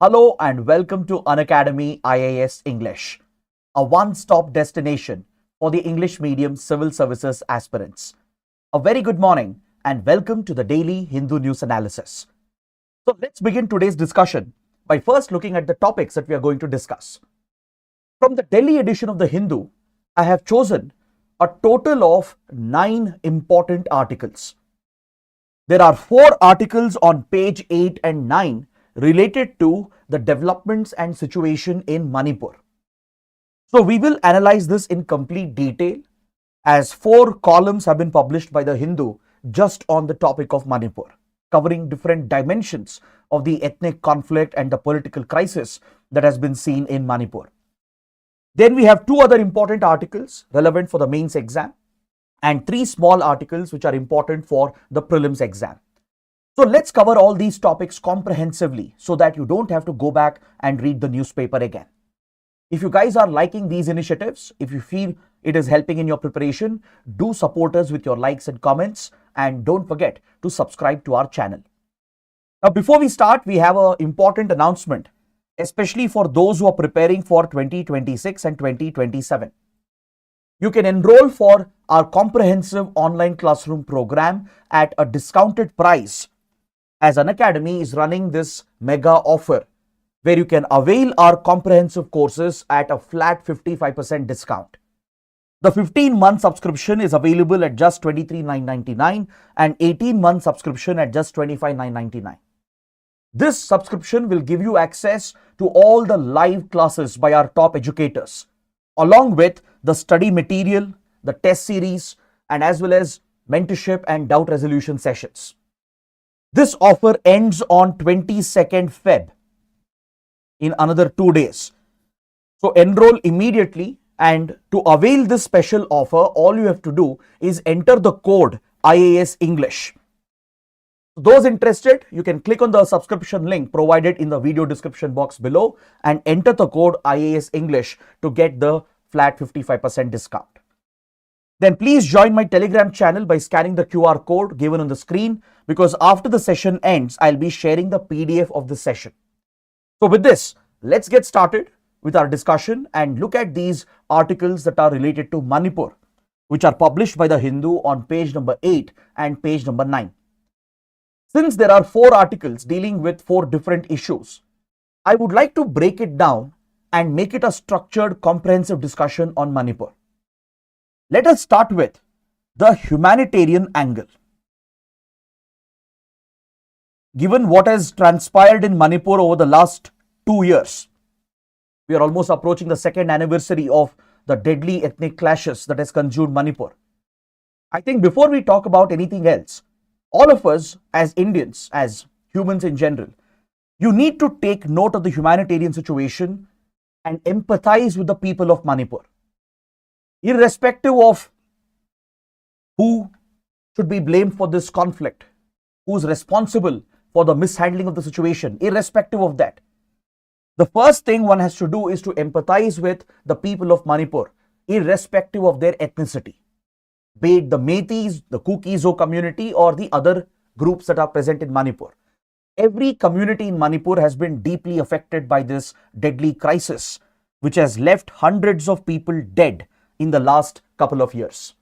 Hello and welcome to Unacademy IAS English, a one-stop destination for the English medium civil services aspirants. A very good morning and welcome to the daily Hindu news analysis. So let's begin today's discussion by first looking at the topics that we are going to discuss. From the Delhi edition of the Hindu, I have chosen a total of 9 important articles. There are 4 articles on page 8 and 9 related to the developments and situation in Manipur. So we will analyze this in complete detail as 4 columns have been published by the Hindu just on the topic of Manipur, covering different dimensions of the ethnic conflict and the political crisis that has been seen in Manipur. Then we have 2 other important articles relevant for the mains exam and 3 small articles which are important for the prelims exam. So let's cover all these topics comprehensively so that you don't have to go back and read the newspaper again. If you guys are liking these initiatives, if you feel it is helping in your preparation, do support us with your likes and comments and don't forget to subscribe to our channel. Now before we start, we have an important announcement, especially for those who are preparing for 2026 and 2027. You can enroll for our comprehensive online classroom program at a discounted price, as Unacademy is running this mega offer where you can avail our comprehensive courses at a flat 55% discount. The 15-month subscription is available at just 23,999 and 18-month subscription at just 25,999. This subscription will give you access to all the live classes by our top educators, along with the study material, the test series, and as well as mentorship and doubt resolution sessions. This offer ends on 22nd Feb in another 2 days. So enroll immediately, and to avail this special offer, all you have to do is enter the code IAS English. Those interested, you can click on the subscription link provided in the video description box below and enter the code IAS English to get the flat 55% discount. Then please join my Telegram channel by scanning the QR code given on the screen, because after the session ends, I'll be sharing the PDF of the session. So with this, let's get started with our discussion and look at these articles that are related to Manipur, which are published by the Hindu on page number 8 and page number 9. Since there are 4 articles dealing with 4 different issues, I would like to break it down and make it a structured, comprehensive discussion on Manipur. Let us start with the humanitarian angle. Given what has transpired in Manipur over the last 2 years, we are almost approaching the 2nd anniversary of the deadly ethnic clashes that has consumed Manipur. I think before we talk about anything else, all of us as Indians, as humans in general, you need to take note of the humanitarian situation and empathize with the people of Manipur. Irrespective of who should be blamed for this conflict, who is responsible for the mishandling of the situation, irrespective of that, the first thing one has to do is to empathize with the people of Manipur, irrespective of their ethnicity, be it the Meiteis, the Kuki-Zo community, or the other groups that are present in Manipur. Every community in Manipur has been deeply affected by this deadly crisis, which has left hundreds of people dead in the last couple of years.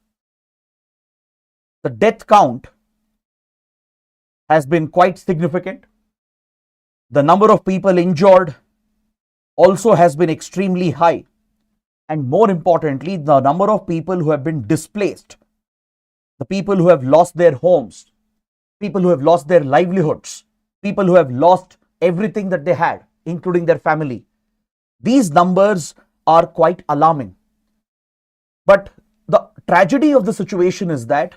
The death count has been quite significant. The number of people injured also has been extremely high. And more importantly, the number of people who have been displaced, the people who have lost their homes, people who have lost their livelihoods, people who have lost everything that they had, including their family. These numbers are quite alarming. But the tragedy of the situation is that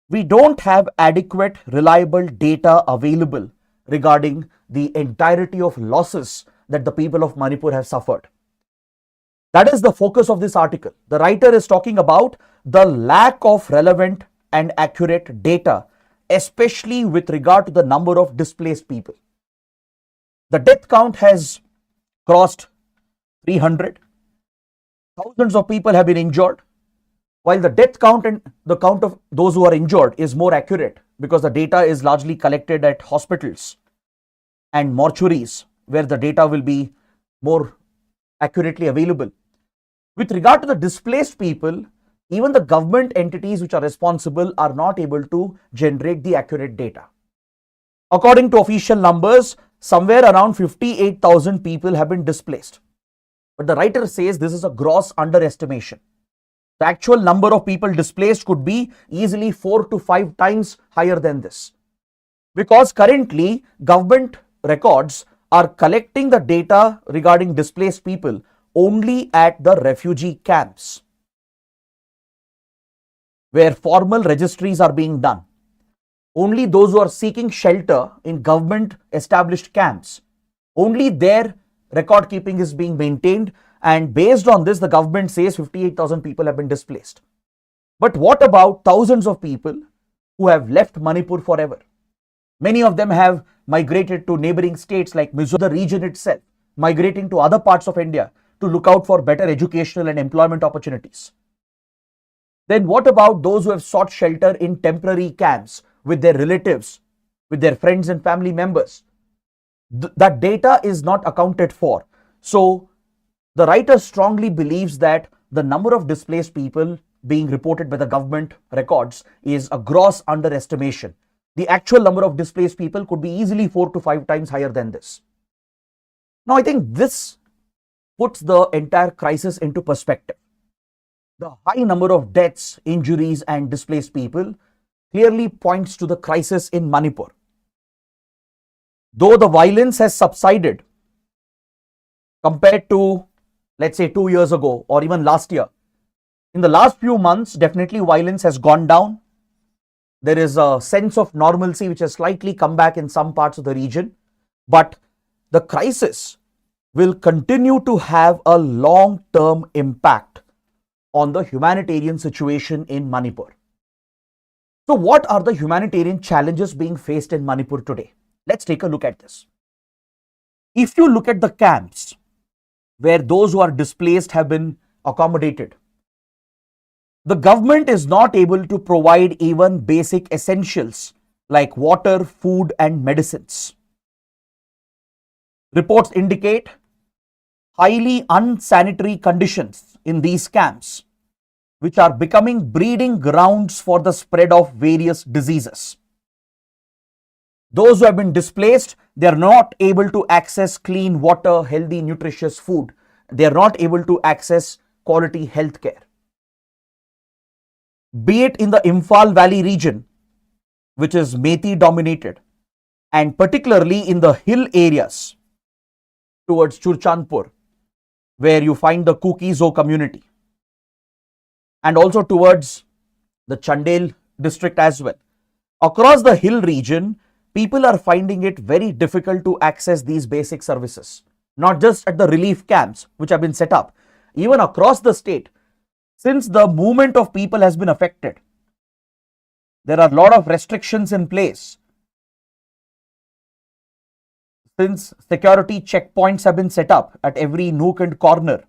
we don't have adequate, reliable data available regarding the entirety of losses that the people of Manipur have suffered. That is the focus of this article. The writer is talking about the lack of relevant and accurate data, especially with regard to the number of displaced people. The death count has crossed 300. Thousands of people have been injured. While the death count and the count of those who are injured is more accurate because the data is largely collected at hospitals and mortuaries where the data will be more accurately available. With regard to the displaced people, even the government entities which are responsible are not able to generate the accurate data. According to official numbers, somewhere around 58,000 people have been displaced. But the writer says this is a gross underestimation. The actual number of people displaced could be easily 4 to 5 times higher than this. Because currently, government records are collecting the data regarding displaced people only at the refugee camps, where formal registries are being done. Only those who are seeking shelter in government established camps, only their record keeping is being maintained, and based on this the government says 58,000 people have been displaced. But what about thousands of people who have left Manipur forever? Many of them have migrated to neighboring states like Mizoram, the region itself, migrating to other parts of India to look out for better educational and employment opportunities. Then what about those who have sought shelter in temporary camps with their relatives, with their friends and family members? That data is not accounted for. So the writer strongly believes that the number of displaced people being reported by the government records is a gross underestimation. The actual number of displaced people could be easily 4 to 5 times higher than this. Now, I think this puts the entire crisis into perspective. The high number of deaths, injuries, and displaced people clearly points to the crisis in Manipur. Though the violence has subsided compared to, let's say, 2 years ago or even last year, in the last few months, definitely violence has gone down. There is a sense of normalcy which has slightly come back in some parts of the region, but the crisis will continue to have a long-term impact on the humanitarian situation in Manipur. So what are the humanitarian challenges being faced in Manipur today? Let's take a look at this. If you look at the camps where those who are displaced have been accommodated, the government is not able to provide even basic essentials like water, food, and medicines. Reports indicate highly unsanitary conditions in these camps, which are becoming breeding grounds for the spread of various diseases. Those who have been displaced, they are not able to access clean water, healthy, nutritious food. They are not able to access quality health care. Be it in the Imphal Valley region, which is Methi dominated, and particularly in the hill areas towards Churchandpur, where you find the Kuki-Zo community, and also towards the Chandel district as well. Across the hill region, people are finding it very difficult to access these basic services, not just at the relief camps which have been set up, even across the state. Since the movement of people has been affected, there are a lot of restrictions in place. Since security checkpoints have been set up at every nook and corner,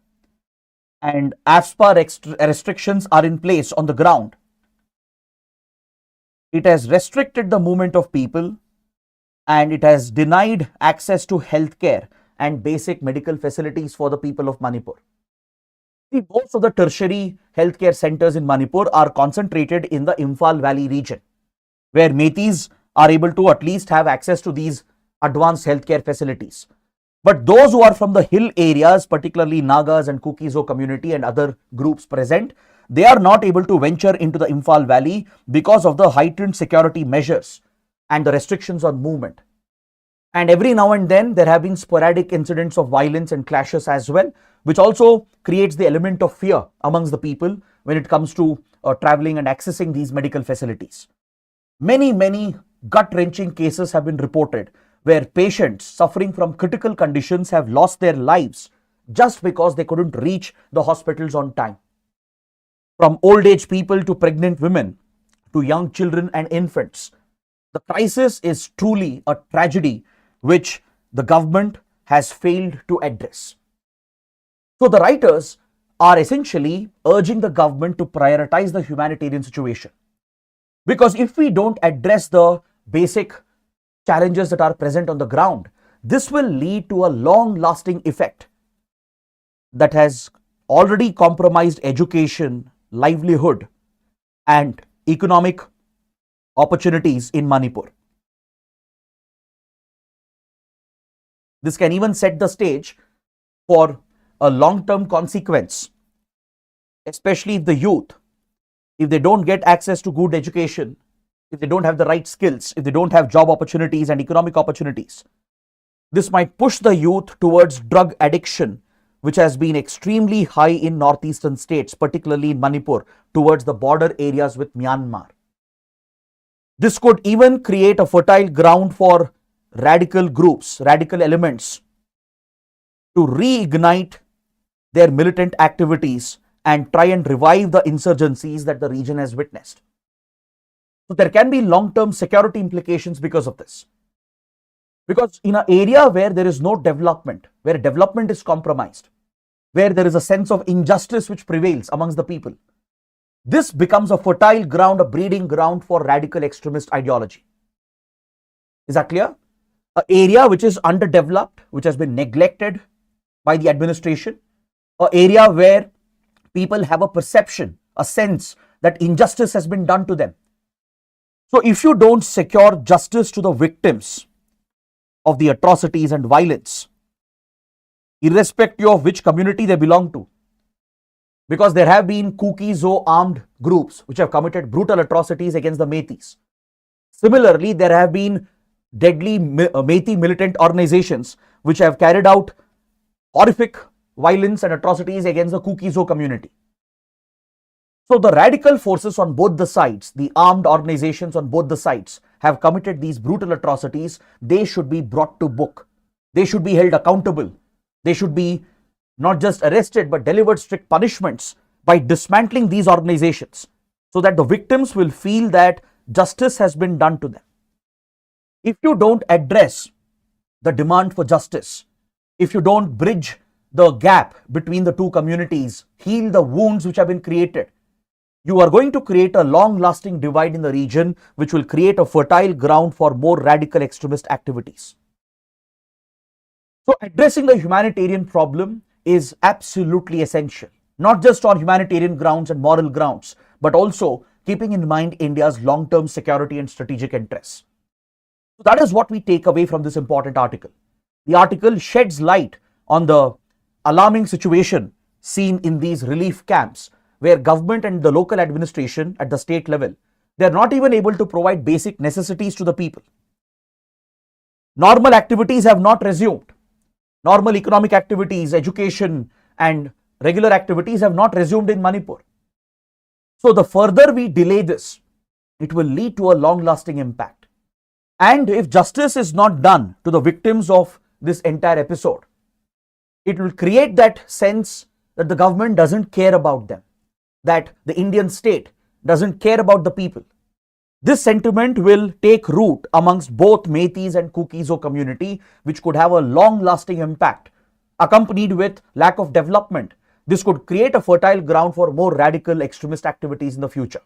and AFSPA restrictions are in place on the ground, it has restricted the movement of people and it has denied access to healthcare and basic medical facilities for the people of Manipur. See, most of the tertiary healthcare centers in Manipur are concentrated in the Imphal Valley region, where Methis are able to at least have access to these advanced healthcare facilities. But those who are from the hill areas, particularly Nagas and Kuki-Zo community and other groups present, they are not able to venture into the Imphal Valley because of the heightened security measures and the restrictions on movement. And every now and then there have been sporadic incidents of violence and clashes as well, which also creates the element of fear amongst the people when it comes to traveling and accessing these medical facilities. Many gut-wrenching cases have been reported where patients suffering from critical conditions have lost their lives just because they couldn't reach the hospitals on time. From old age people to pregnant women to young children and infants, the crisis is truly a tragedy which the government has failed to address. So the writers are essentially urging the government to prioritize the humanitarian situation. Because if we don't address the basic challenges that are present on the ground, this will lead to a long-lasting effect that has already compromised education, livelihood, and economic opportunities in Manipur. This can even set the stage for a long-term consequence, especially if the youth, if they don't get access to good education, if they don't have the right skills, if they don't have job opportunities and economic opportunities. This might push the youth towards drug addiction, which has been extremely high in northeastern states, particularly in Manipur, towards the border areas with Myanmar. This could even create a fertile ground for radical groups, radical elements to reignite their militant activities and try and revive the insurgencies that the region has witnessed. So there can be long-term security implications because of this. Because in an area where there is no development, where development is compromised, where there is a sense of injustice which prevails amongst the people, this becomes a fertile ground, a breeding ground for radical extremist ideology. Is that clear? An area which is underdeveloped, which has been neglected by the administration, an area where people have a perception, a sense that injustice has been done to them. So if you don't secure justice to the victims of the atrocities and violence, irrespective of which community they belong to, because there have been Kuki-Zo armed groups which have committed brutal atrocities against the Meiteis. Similarly, there have been deadly Meitei militant organizations which have carried out horrific violence and atrocities against the Kuki-Zo community. So the radical forces on both the sides, the armed organizations on both the sides, have committed these brutal atrocities. They should be brought to book. They should be held accountable. They should be not just arrested but delivered strict punishments by dismantling these organizations, so that the victims will feel that justice has been done to them. If you don't address the demand for justice, if you don't bridge the gap between the two communities, heal the wounds which have been created, you are going to create a long-lasting divide in the region, which will create a fertile ground for more radical extremist activities. So addressing the humanitarian problem is absolutely essential, not just on humanitarian grounds and moral grounds, but also keeping in mind India's long-term security and strategic interests. So that is what we take away from this important article. The article sheds light on the alarming situation seen in these relief camps, where government and the local administration at the state level, they are not even able to provide basic necessities to the people. Normal activities have not resumed. Normal economic activities, education and regular activities have not resumed in Manipur. So the further we delay this, it will lead to a long-lasting impact. And if justice is not done to the victims of this entire episode, it will create that sense that the government doesn't care about them, that the Indian state doesn't care about the people. This sentiment will take root amongst both Meiteis and Kuki-Zo community, which could have a long-lasting impact, accompanied with lack of development. This could create a fertile ground for more radical extremist activities in the future.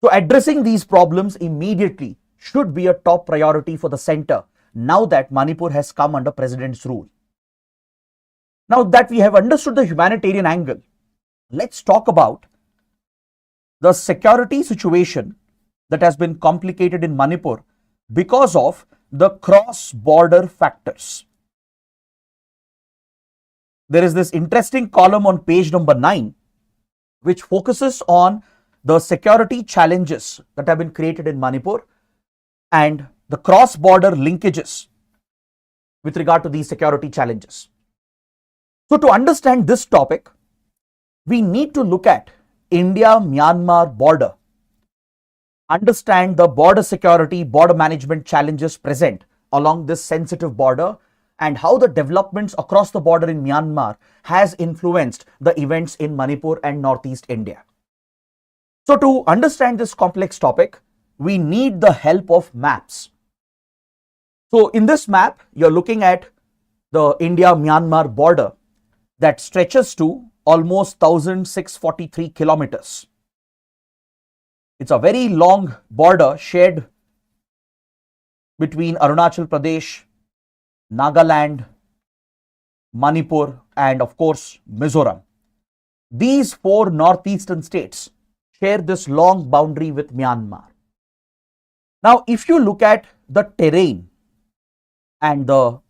So addressing these problems immediately should be a top priority for the center, now that Manipur has come under president's rule. Now that we have understood the humanitarian angle, let's talk about the security situation that has been complicated in Manipur because of the cross-border factors. There is this interesting column on page number 9, which focuses on the security challenges that have been created in Manipur and the cross-border linkages with regard to these security challenges. So to understand this topic, we need to look at India-Myanmar border, understand the border security, border management challenges present along this sensitive border, and how the developments across the border in Myanmar has influenced the events in Manipur and Northeast India. So to understand this complex topic, we need the help of maps. So in this map, you're looking at the India-Myanmar border that stretches to almost 1,643 kilometers. It's a very long border shared between Arunachal Pradesh, Nagaland, Manipur, and of course Mizoram. These four northeastern states share this long boundary with Myanmar. Now, if you look at the terrain and the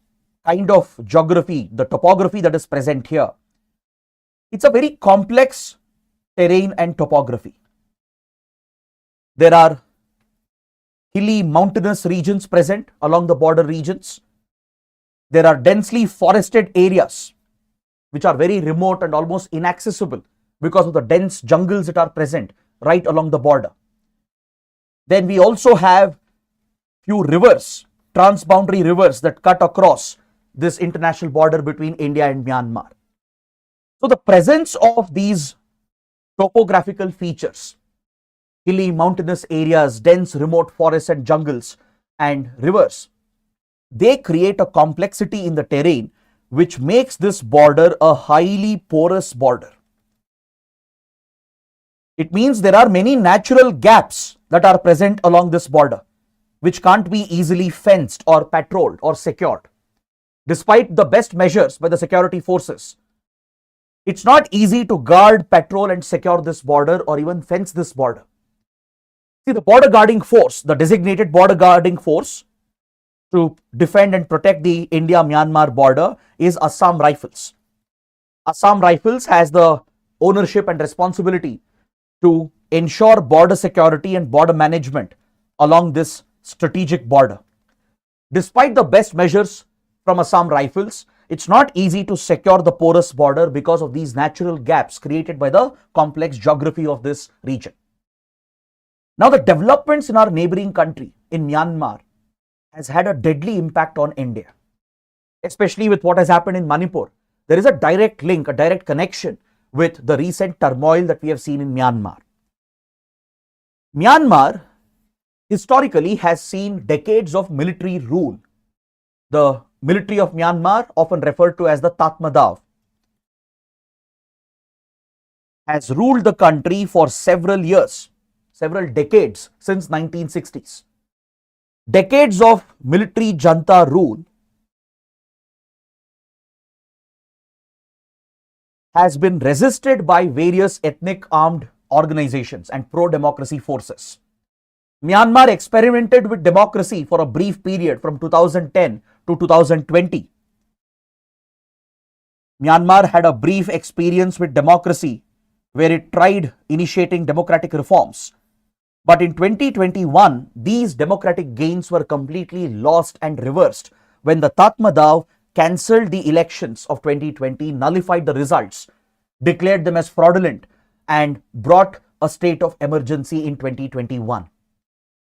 kind of geography, the topography that is present here, it's a very complex terrain and topography. There are hilly mountainous regions present along the border regions. There are densely forested areas which are very remote and almost inaccessible because of the dense jungles that are present right along the border. Then we also have few rivers, transboundary rivers that cut across this international border between India and Myanmar. So the presence of these topographical features, hilly mountainous areas, dense remote forests and jungles and rivers, they create a complexity in the terrain which makes this border a highly porous border. It means there are many natural gaps that are present along this border which can't be easily fenced or patrolled or secured. Despite the best measures by the security forces, it's not easy to guard, patrol and secure this border or even fence this border. See, the border guarding force, the designated border guarding force to defend and protect the India-Myanmar border is Assam Rifles. Assam Rifles has the ownership and responsibility to ensure border security and border management along this strategic border. Despite the best measures from Assam Rifles, it's not easy to secure the porous border because of these natural gaps created by the complex geography of this region. Now, the developments in our neighboring country, in Myanmar, has had a deadly impact on India, especially with what has happened in Manipur. There is a direct link, a direct connection with the recent turmoil that we have seen in Myanmar. Myanmar historically has seen decades of military rule. The military of Myanmar, often referred to as the Tatmadaw, has ruled the country for several years, several decades since 1960s. Decades of military junta rule has been resisted by various ethnic armed organizations and pro-democracy forces. Myanmar experimented with democracy for a brief period from 2010 to 2020. Myanmar had a brief experience with democracy where it tried initiating democratic reforms. But in 2021, these democratic gains were completely lost and reversed when the Tatmadaw cancelled the elections of 2020, nullified the results, declared them as fraudulent, and brought a state of emergency in 2021.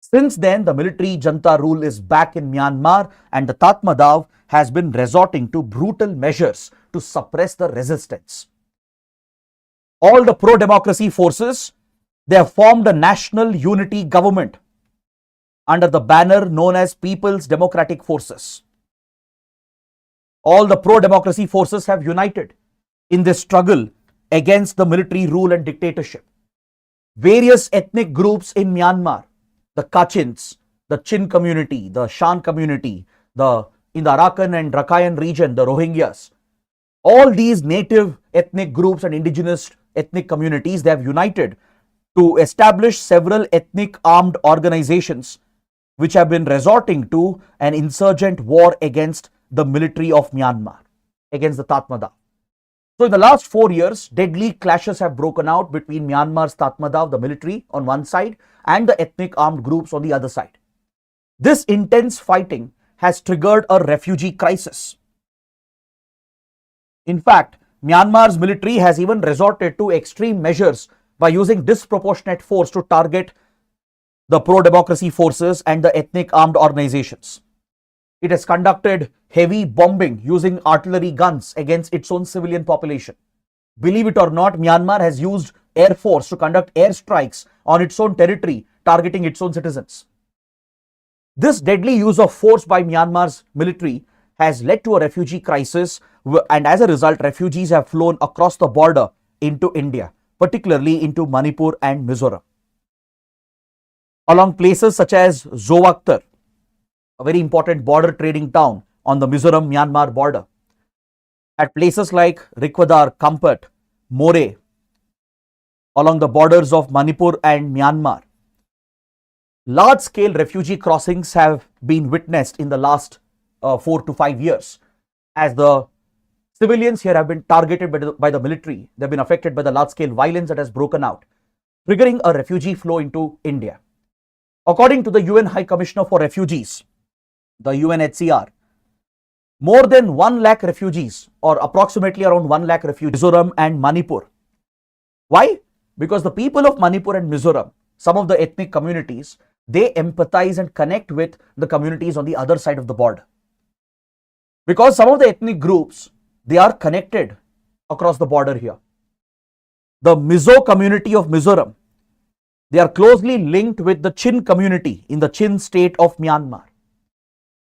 Since then, the military junta rule is back in Myanmar and the Tatmadaw has been resorting to brutal measures to suppress the resistance. All the pro-democracy forces, they have formed a national unity government under the banner known as People's Democratic Forces. All the pro-democracy forces have united in this struggle against the military rule and dictatorship. Various ethnic groups in Myanmar, the Kachins, the Chin community, the Shan community, in the Arakan and Rakhine region, the Rohingyas, all these native ethnic groups and indigenous ethnic communities, they have united to establish several ethnic armed organizations which have been resorting to an insurgent war against the military of Myanmar, against the Tatmadaw. So in the last 4 years, deadly clashes have broken out between Myanmar's Tatmadaw, the military on one side, and the ethnic armed groups on the other side. This intense fighting has triggered a refugee crisis. In fact, Myanmar's military has even resorted to extreme measures by using disproportionate force to target the pro-democracy forces and the ethnic armed organizations. It has conducted heavy bombing using artillery guns against its own civilian population. Believe it or not, Myanmar has used air force to conduct airstrikes on its own territory, targeting its own citizens. This deadly use of force by Myanmar's military has led to a refugee crisis, and as a result, refugees have flown across the border into India, particularly into Manipur and Mizoram. Along places such as Zoaktar, a very important border trading town on the Mizoram-Myanmar border. At places like Rikwadar, Kampot, More, along the borders of Manipur and Myanmar, large-scale refugee crossings have been witnessed in the last 4 to 5 years, as the civilians here have been targeted by the military. They've been affected by the large-scale violence that has broken out, triggering a refugee flow into India. According to the UN High Commissioner for Refugees, the UNHCR, more than 1 lakh refugees, or approximately around 1 lakh refugees, Mizoram and Manipur. Why? Because the people of Manipur and Mizoram, some of the ethnic communities, they empathize and connect with the communities on the other side of the border. Because some of the ethnic groups, they are connected across the border here. The Mizo community of Mizoram, they are closely linked with the Chin community in the Chin state of Myanmar.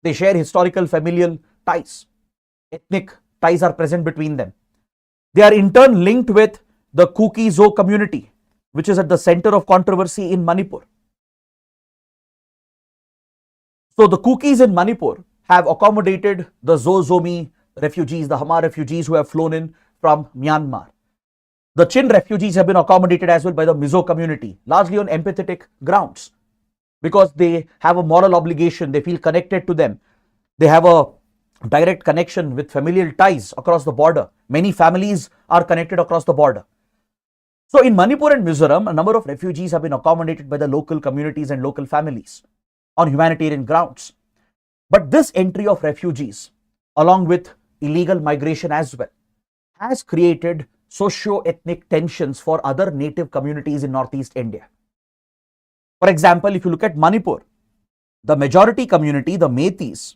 They share historical familial ties. Ethnic ties are present between them. They are in turn linked with the Kuki-Zo community, which is at the center of controversy in Manipur. So the Kukis in Manipur have accommodated the Zozomi refugees, the Hama refugees who have flown in from Myanmar. The Chin refugees have been accommodated as well by the Mizo community, largely on empathetic grounds, because they have a moral obligation, they feel connected to them, they have a direct connection with familial ties across the border. Many families are connected across the border. So in Manipur and Mizoram, a number of refugees have been accommodated by the local communities and local families on humanitarian grounds. But this entry of refugees, along with illegal migration as well, has created socio-ethnic tensions for other native communities in Northeast India. For example, if you look at Manipur, the majority community, the Meiteis,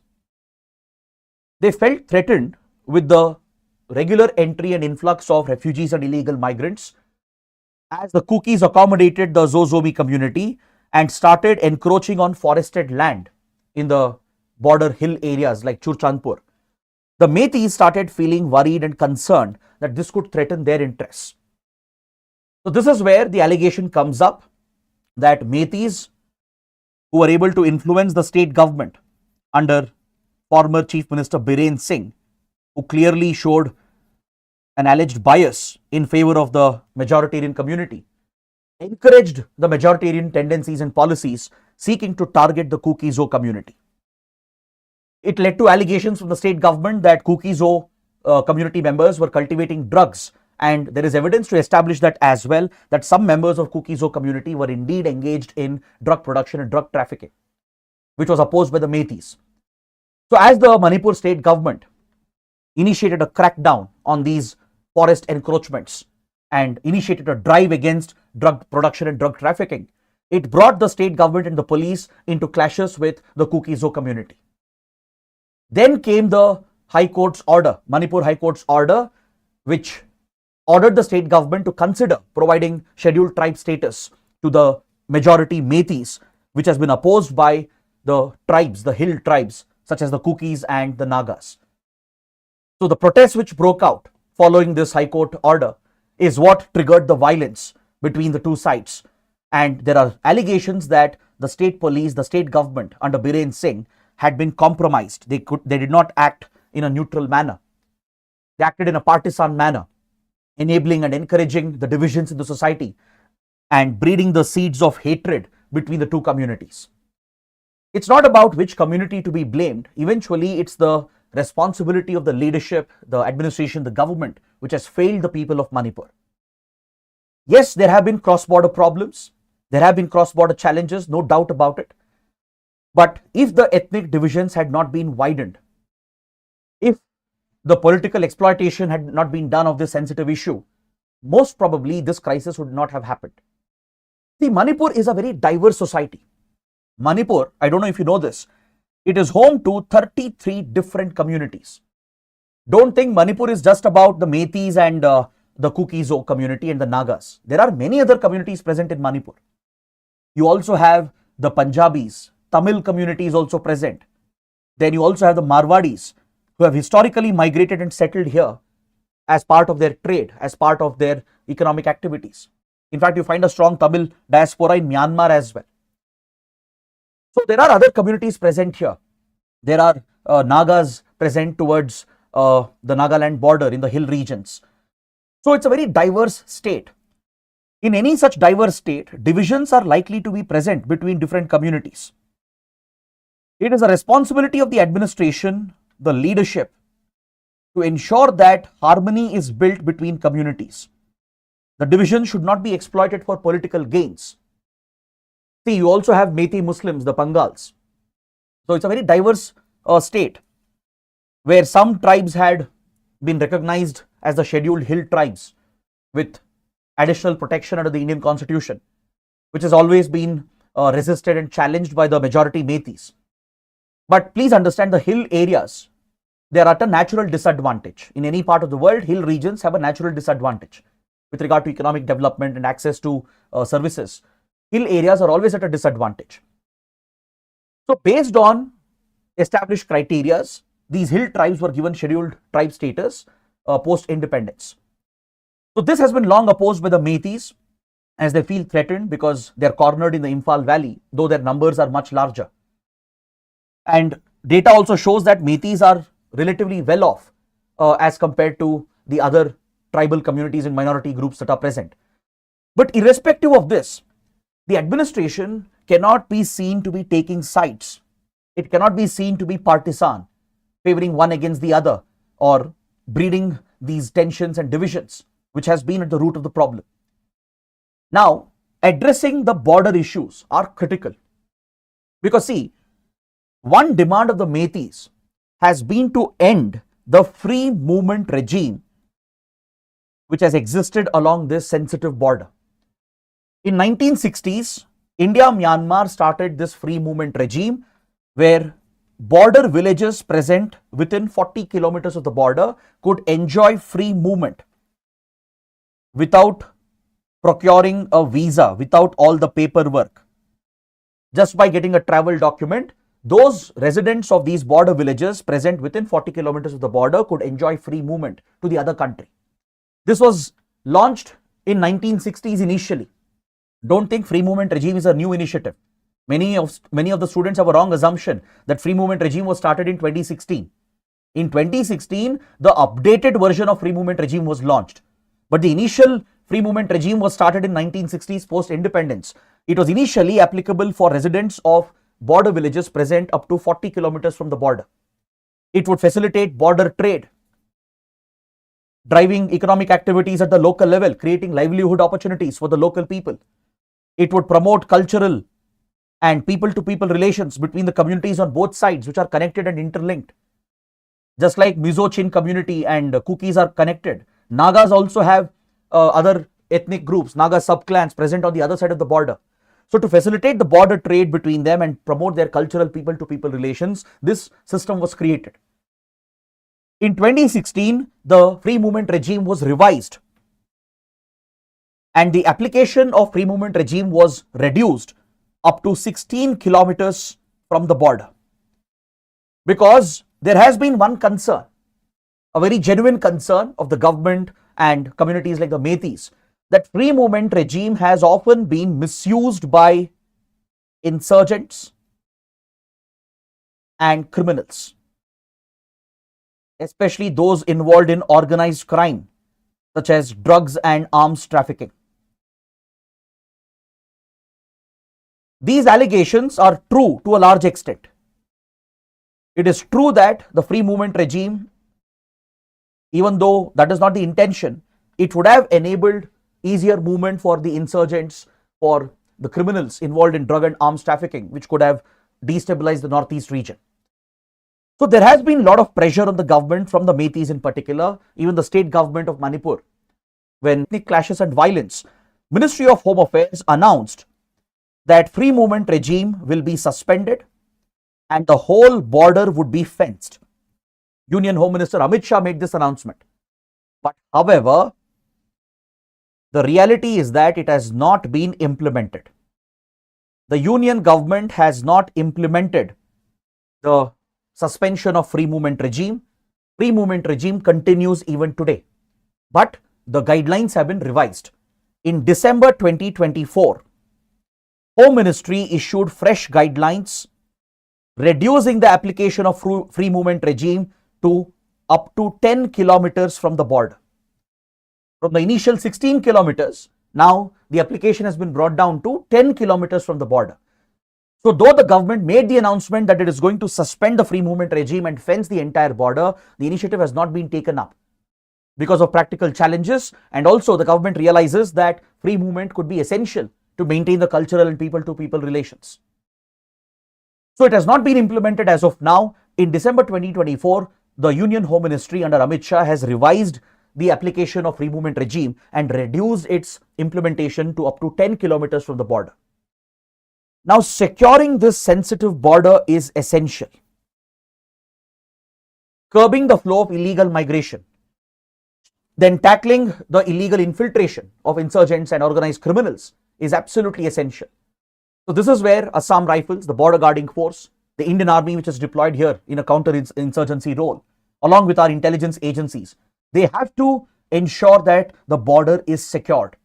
they felt threatened with the regular entry and influx of refugees and illegal migrants, as the Kukis accommodated the Zozomi community and started encroaching on forested land in the border hill areas like Churchandpur. The Meiteis started feeling worried and concerned that this could threaten their interests. So this is where the allegation comes up that Meiteis, who were able to influence the state government under former Chief Minister Biren Singh, who clearly showed an alleged bias in favor of the majoritarian community, encouraged the majoritarian tendencies and policies seeking to target the Kuki-Zo community. It led to allegations from the state government that Kuki-Zo community members were cultivating drugs, and there is evidence to establish that as well, that some members of Kuki-Zo community were indeed engaged in drug production and drug trafficking, which was opposed by the Meiteis. So as the Manipur state government initiated a crackdown on these forest encroachments and initiated a drive against drug production and drug trafficking, it brought the state government and the police into clashes with the Kuki-Zo community. Then came the High Court's order, Manipur High Court's order, which ordered the state government to consider providing scheduled tribe status to the majority Meiteis, which has been opposed by the tribes, the hill tribes, such as the Kukis and the Nagas. So the protests which broke out following this High Court order is what triggered the violence between the two sides. And there are allegations that the state police, the state government under Biren Singh had been compromised. They did not act in a neutral manner. They acted in a partisan manner, enabling and encouraging the divisions in the society and breeding the seeds of hatred between the two communities. It's not about which community to be blamed. Eventually, it's the responsibility of the leadership, the administration, the government, which has failed the people of Manipur. Yes, there have been cross-border problems. There have been cross-border challenges, no doubt about it. But if the ethnic divisions had not been widened, if the political exploitation had not been done of this sensitive issue, most probably this crisis would not have happened. See, Manipur is a very diverse society. Manipur, I don't know if you know this, it is home to 33 different communities. Don't think Manipur is just about the Meiteis and the Kuki-Zo community and the Nagas. There are many other communities present in Manipur. You also have the Punjabis, Tamil community is also present. Then you also have the Marwadis, who have historically migrated and settled here as part of their trade, as part of their economic activities. In fact, you find a strong Tamil diaspora in Myanmar as well. So there are other communities present here. There are Nagas present towards the Nagaland border in the hill regions. So it's a very diverse state. In any such diverse state, divisions are likely to be present between different communities. It is a responsibility of the administration, the leadership, to ensure that harmony is built between communities. The division should not be exploited for political gains. See, you also have Methi Muslims, the Pangals. So it's a very diverse state where some tribes had been recognized as the scheduled hill tribes with additional protection under the Indian Constitution, which has always been resisted and challenged by the majority Methis. But please understand, the hill areas, they are at a natural disadvantage. In any part of the world, hill regions have a natural disadvantage with regard to economic development and access to services. Hill areas are always at a disadvantage. So based on established criteria, these hill tribes were given scheduled tribe status post-independence. So this has been long opposed by the Methis, as they feel threatened because they are cornered in the Imphal Valley, though their numbers are much larger. And data also shows that Methis are relatively well off as compared to the other tribal communities and minority groups that are present. But irrespective of this, the administration cannot be seen to be taking sides. It cannot be seen to be partisan, favoring one against the other, or breeding these tensions and divisions, which has been at the root of the problem. Now, addressing the border issues are critical. Because see, one demand of the Methis has been to end the free movement regime which has existed along this sensitive border. In 1960s, India-Myanmar started this free movement regime where border villages present within 40 kilometers of the border could enjoy free movement without procuring a visa, without all the paperwork. Just by getting a travel document, those residents of these border villages present within 40 kilometers of the border could enjoy free movement to the other country. This was launched in 1960s initially. Don't think free movement regime is a new initiative. Many of the students have a wrong assumption that free movement regime was started in 2016. In 2016, the updated version of free movement regime was launched. But the initial free movement regime was started in 1960s post-independence. It was initially applicable for residents of border villages present up to 40 kilometers from the border. It would facilitate border trade, driving economic activities at the local level, creating livelihood opportunities for the local people. It would promote cultural and people-to-people relations between the communities on both sides, which are connected and interlinked. Just like Mizo-Chin community and Kukis are connected, Nagas also have other ethnic groups, Naga subclans present on the other side of the border. So to facilitate the border trade between them and promote their cultural people-to-people relations, this system was created. In 2016, the free movement regime was revised and the application of free movement regime was reduced up to 16 kilometers from the border. Because there has been one concern, a very genuine concern of the government and communities like the Methis, that free movement regime has often been misused by insurgents and criminals, especially those involved in organized crime such as drugs and arms trafficking. These allegations are true to a large extent. It is true that the free movement regime, even though that is not the intention, it would have enabled easier movement for the insurgents, for the criminals involved in drug and arms trafficking, which could have destabilized the northeast region. So there has been a lot of pressure on the government from the Methis in particular, even the state government of Manipur. When ethnic clashes and violence, Ministry of Home Affairs announced that free movement regime will be suspended and the whole border would be fenced. Union Home Minister Amit Shah made this announcement. But however, the reality is that it has not been implemented. The union government has not implemented the suspension of free movement regime. Free movement regime continues even today. But the guidelines have been revised. In December 2024, Home Ministry issued fresh guidelines reducing the application of free movement regime to up to 10 kilometers from the border. From the initial 16 kilometers, now the application has been brought down to 10 kilometers from the border. So though the government made the announcement that it is going to suspend the free movement regime and fence the entire border, the initiative has not been taken up because of practical challenges, and also the government realizes that free movement could be essential to maintain the cultural and people-to-people relations. So it has not been implemented as of now. In December 2024, the Union Home Ministry under Amit Shah has revised the application of free movement regime and reduced its implementation to up to 10 kilometers from the border. Now, securing this sensitive border is essential. Curbing the flow of illegal migration, then tackling the illegal infiltration of insurgents and organized criminals is absolutely essential. So this is where Assam Rifles, the border guarding force, the Indian Army, which is deployed here in a counter-insurgency role, along with our intelligence agencies, they have to ensure that the border is secured.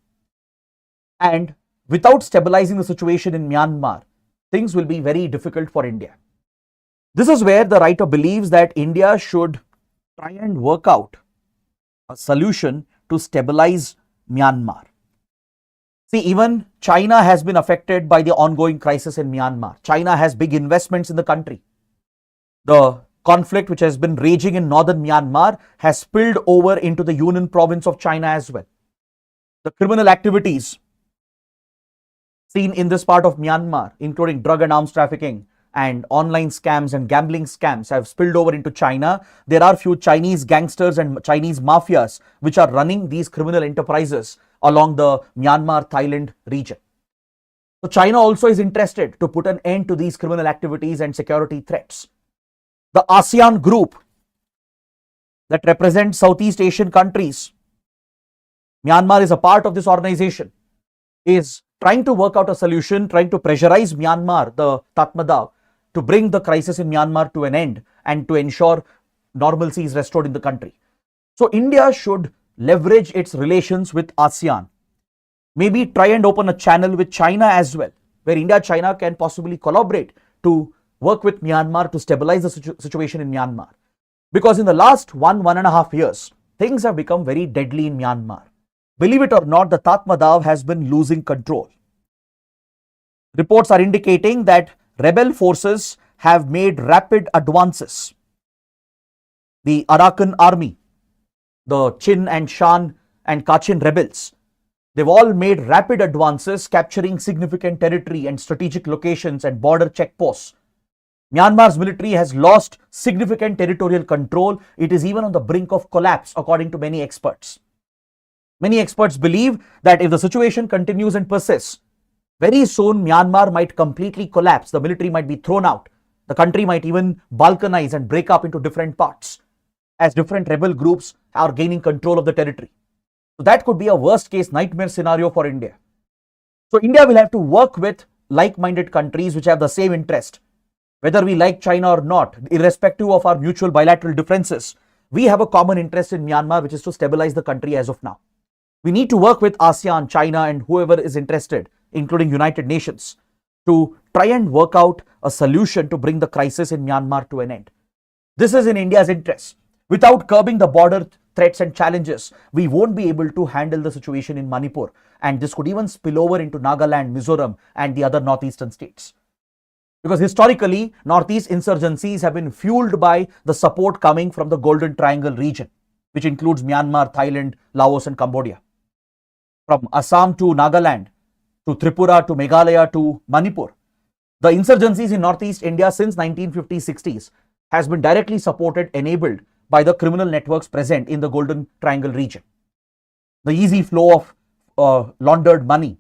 And without stabilizing the situation in Myanmar, things will be very difficult for India. This is where the writer believes that India should try and work out a solution to stabilize Myanmar. See, even China has been affected by the ongoing crisis in Myanmar. China has big investments in the country. The conflict which has been raging in northern Myanmar has spilled over into the Yunnan province of China as well. The criminal activities seen in this part of Myanmar, including drug and arms trafficking and online scams and gambling scams, have spilled over into China. There are few Chinese gangsters and Chinese mafias which are running these criminal enterprises along the Myanmar-Thailand region. So China also is interested to put an end to these criminal activities and security threats. The ASEAN group that represents Southeast Asian countries, Myanmar is a part of this organization, is trying to work out a solution, trying to pressurize Myanmar, the Tatmadaw, to bring the crisis in Myanmar to an end and to ensure normalcy is restored in the country. So India should leverage its relations with ASEAN. Maybe try and open a channel with China as well, where India-China can possibly collaborate to work with Myanmar to stabilize the situation in Myanmar. Because in the last 1.5 years, things have become very deadly in Myanmar. Believe it or not, the Tatmadaw has been losing control. Reports are indicating that rebel forces have made rapid advances. The Arakan army, the Chin and Shan and Kachin rebels, they've all made rapid advances, capturing significant territory and strategic locations and border checkposts. Myanmar's military has lost significant territorial control. It is even on the brink of collapse, according to many experts. Many experts believe that if the situation continues and persists, very soon Myanmar might completely collapse. The military might be thrown out. The country might even balkanize and break up into different parts as different rebel groups are gaining control of the territory. So that could be a worst case nightmare scenario for India. So India will have to work with like-minded countries which have the same interest. Whether we like China or not, irrespective of our mutual bilateral differences, we have a common interest in Myanmar, which is to stabilize the country as of now. We need to work with ASEAN, China, and whoever is interested, including United Nations, to try and work out a solution to bring the crisis in Myanmar to an end. This is in India's interest. Without curbing the border threats and challenges, we won't be able to handle the situation in Manipur, and this could even spill over into Nagaland, Mizoram, and the other northeastern states. Because historically, northeast insurgencies have been fueled by the support coming from the Golden Triangle region, which includes Myanmar, Thailand, Laos, and Cambodia. From Assam to Nagaland, to Tripura, to Meghalaya, to Manipur, the insurgencies in northeast India since 1950s-60s has been directly supported, enabled by the criminal networks present in the Golden Triangle region. The easy flow of laundered money,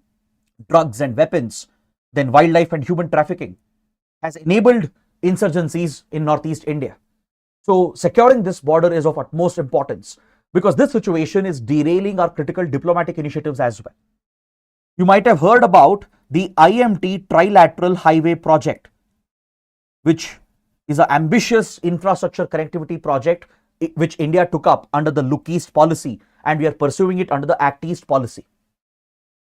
drugs and weapons, then wildlife and human trafficking has enabled insurgencies in northeast India. So securing this border is of utmost importance because this situation is derailing our critical diplomatic initiatives as well. You might have heard about the IMT Trilateral Highway Project, which is an ambitious infrastructure connectivity project which India took up under the Look East policy, and we are pursuing it under the Act East policy.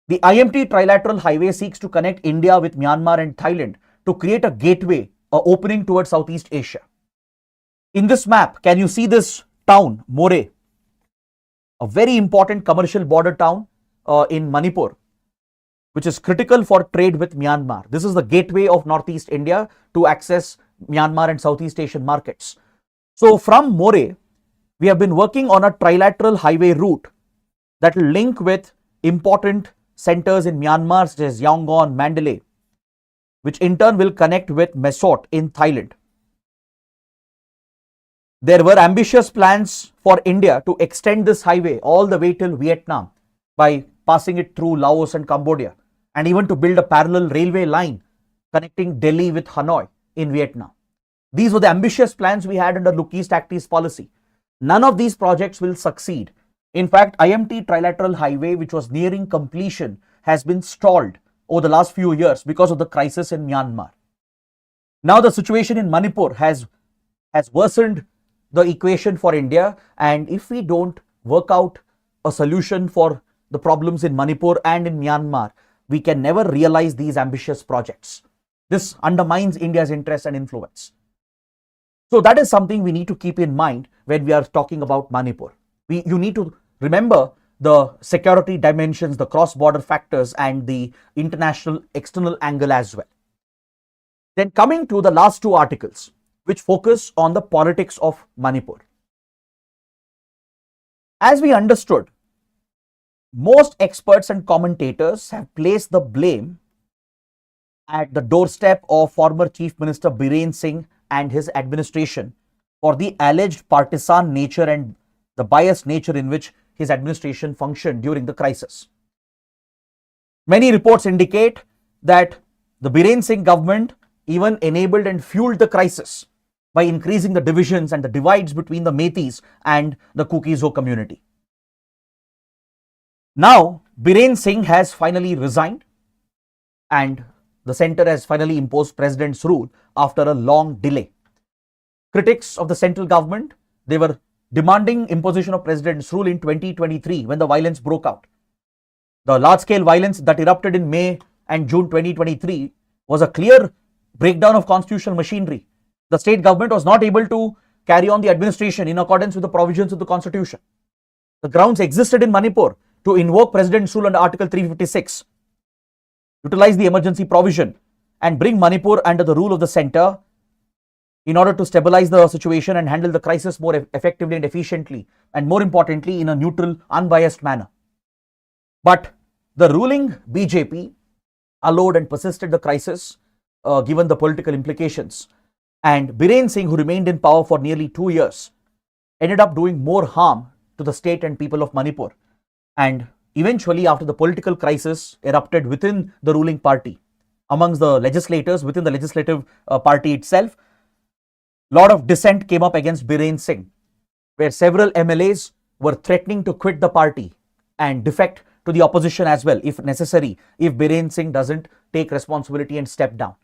The IMT Trilateral Highway seeks to connect India with Myanmar and Thailand to create a gateway, an opening towards Southeast Asia. In this map, can you see this town, More, a very important commercial border town in Manipur, which is critical for trade with Myanmar. This is the gateway of Northeast India to access Myanmar and Southeast Asian markets. So from More, we have been working on a trilateral highway route that will link with important centers in Myanmar such as Yangon, Mandalay, which in turn will connect with Mae Sot in Thailand. There were ambitious plans for India to extend this highway all the way till Vietnam by passing it through Laos and Cambodia, and even to build a parallel railway line connecting Delhi with Hanoi in Vietnam. These were the ambitious plans we had under Look East Act East policy. None of these projects will succeed. In fact, IMT Trilateral Highway, which was nearing completion, has been stalled over the last few years because of the crisis in Myanmar. Now the situation in Manipur has worsened the equation for India, and if we don't work out a solution for the problems in Manipur and in Myanmar, we can never realize these ambitious projects. This undermines India's interest and influence. So that is something we need to keep in mind when we are talking about Manipur. You need to remember the security dimensions, the cross-border factors, and the international external angle as well. Then coming to the last two articles, which focus on the politics of Manipur. As we understood, most experts and commentators have placed the blame at the doorstep of former Chief Minister Biren Singh and his administration for the alleged partisan nature and the biased nature in which his administration functioned during the crisis. Many reports indicate that the Biren Singh government even enabled and fueled the crisis by increasing the divisions and the divides between the Meiteis and the Kuki-Zo community. Now, Biren Singh has finally resigned and the centre has finally imposed president's rule after a long delay. Critics of the central government, they were demanding imposition of president's rule in 2023 when the violence broke out. The large-scale violence that erupted in May and June 2023 was a clear breakdown of constitutional machinery. The state government was not able to carry on the administration in accordance with the provisions of the constitution. The grounds existed in Manipur to invoke president's rule under Article 356, utilize the emergency provision and bring Manipur under the rule of the centre in order to stabilize the situation and handle the crisis more effectively and efficiently, and more importantly in a neutral, unbiased manner. But the ruling BJP allowed and persisted the crisis given the political implications, and Biren Singh, who remained in power for nearly 2 years, ended up doing more harm to the state and people of Manipur. And eventually, after the political crisis erupted within the ruling party, amongst the legislators within the legislative party itself, a lot of dissent came up against Biren Singh, where several MLAs were threatening to quit the party and defect to the opposition as well, if necessary, if Biren Singh doesn't take responsibility and step down.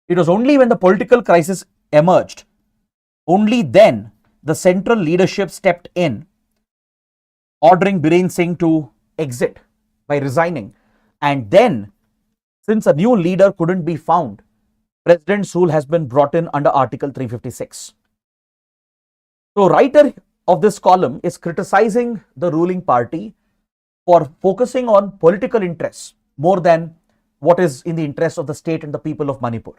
It was only when the political crisis emerged, only then the central leadership stepped in, ordering Biren Singh to exit by resigning. And then, since a new leader couldn't be found, president's rule has been brought in under Article 356. So, writer of this column is criticizing the ruling party for focusing on political interests more than what is in the interest of the state and the people of Manipur.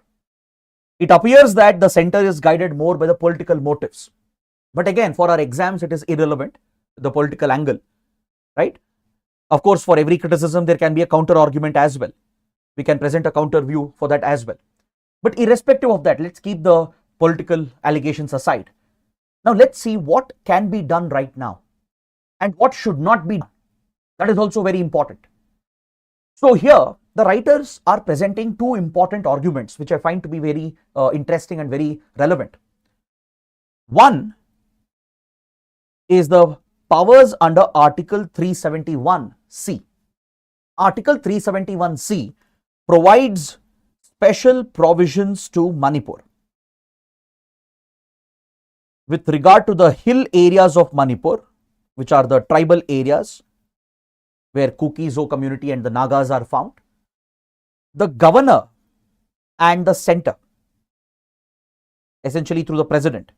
It appears that the centre is guided more by the political motives. But again, for our exams, it is irrelevant, the political angle, right? Of course, for every criticism, there can be a counter argument as well. We can present a counter view for that as well. But irrespective of that, let's keep the political allegations aside. Now, let's see what can be done right now and what should not be done. That is also very important. So here, the writers are presenting two important arguments, which I find to be very interesting and very relevant. One is the powers under Article 371C. Article 371C provides special provisions to Manipur with regard to the hill areas of Manipur, which are the tribal areas where Kuki-Zo community and the Nagas are found. The governor and the centre, essentially through the president,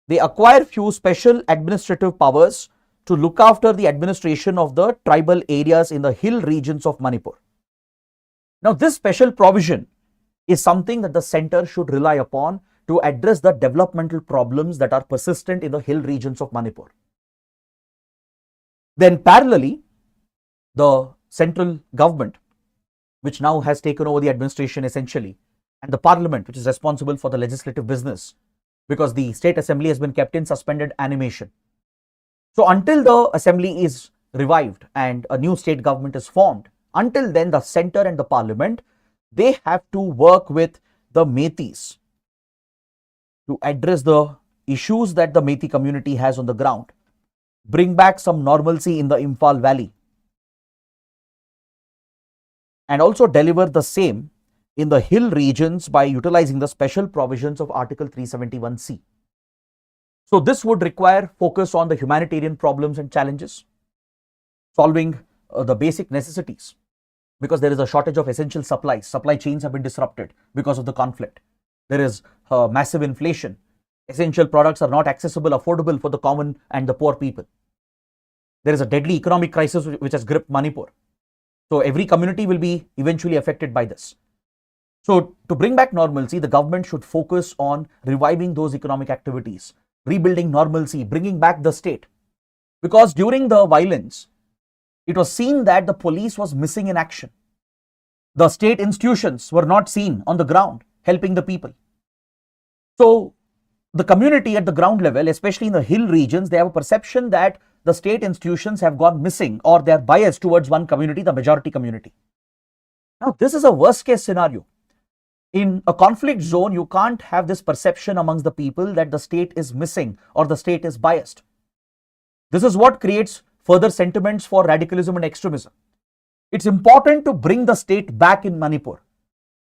they acquire few special administrative powers to look after the administration of the tribal areas in the hill regions of Manipur. Now, this special provision is something that the center should rely upon to address the developmental problems that are persistent in the hill regions of Manipur. Then parallelly, the central government, which now has taken over the administration essentially, and the parliament, which is responsible for the legislative business, because the state assembly has been kept in suspended animation. So until the assembly is revived and a new state government is formed, until then the center and the parliament, they have to work with the Meiteis to address the issues that the Meitei community has on the ground, bring back some normalcy in the Imphal Valley, and also deliver the same in the hill regions by utilizing the special provisions of Article 371C. So this would require focus on the humanitarian problems and challenges, solving the basic necessities, because there is a shortage of essential supplies. Supply chains have been disrupted because of the conflict. There is massive inflation. Essential products are not accessible, affordable for the common and the poor people. There is a deadly economic crisis which has gripped Manipur. So every community will be eventually affected by this. So to bring back normalcy, the government should focus on reviving those economic activities, rebuilding normalcy, bringing back the state. Because during the violence, it was seen that the police was missing in action. The state institutions were not seen on the ground helping the people. So the community at the ground level, especially in the hill regions, they have a perception that the state institutions have gone missing, or they are biased towards one community, the majority community. Now, this is a worst case scenario. In a conflict zone, you can't have this perception amongst the people that the state is missing or the state is biased. This is what creates further sentiments for radicalism and extremism. It's important to bring the state back in Manipur,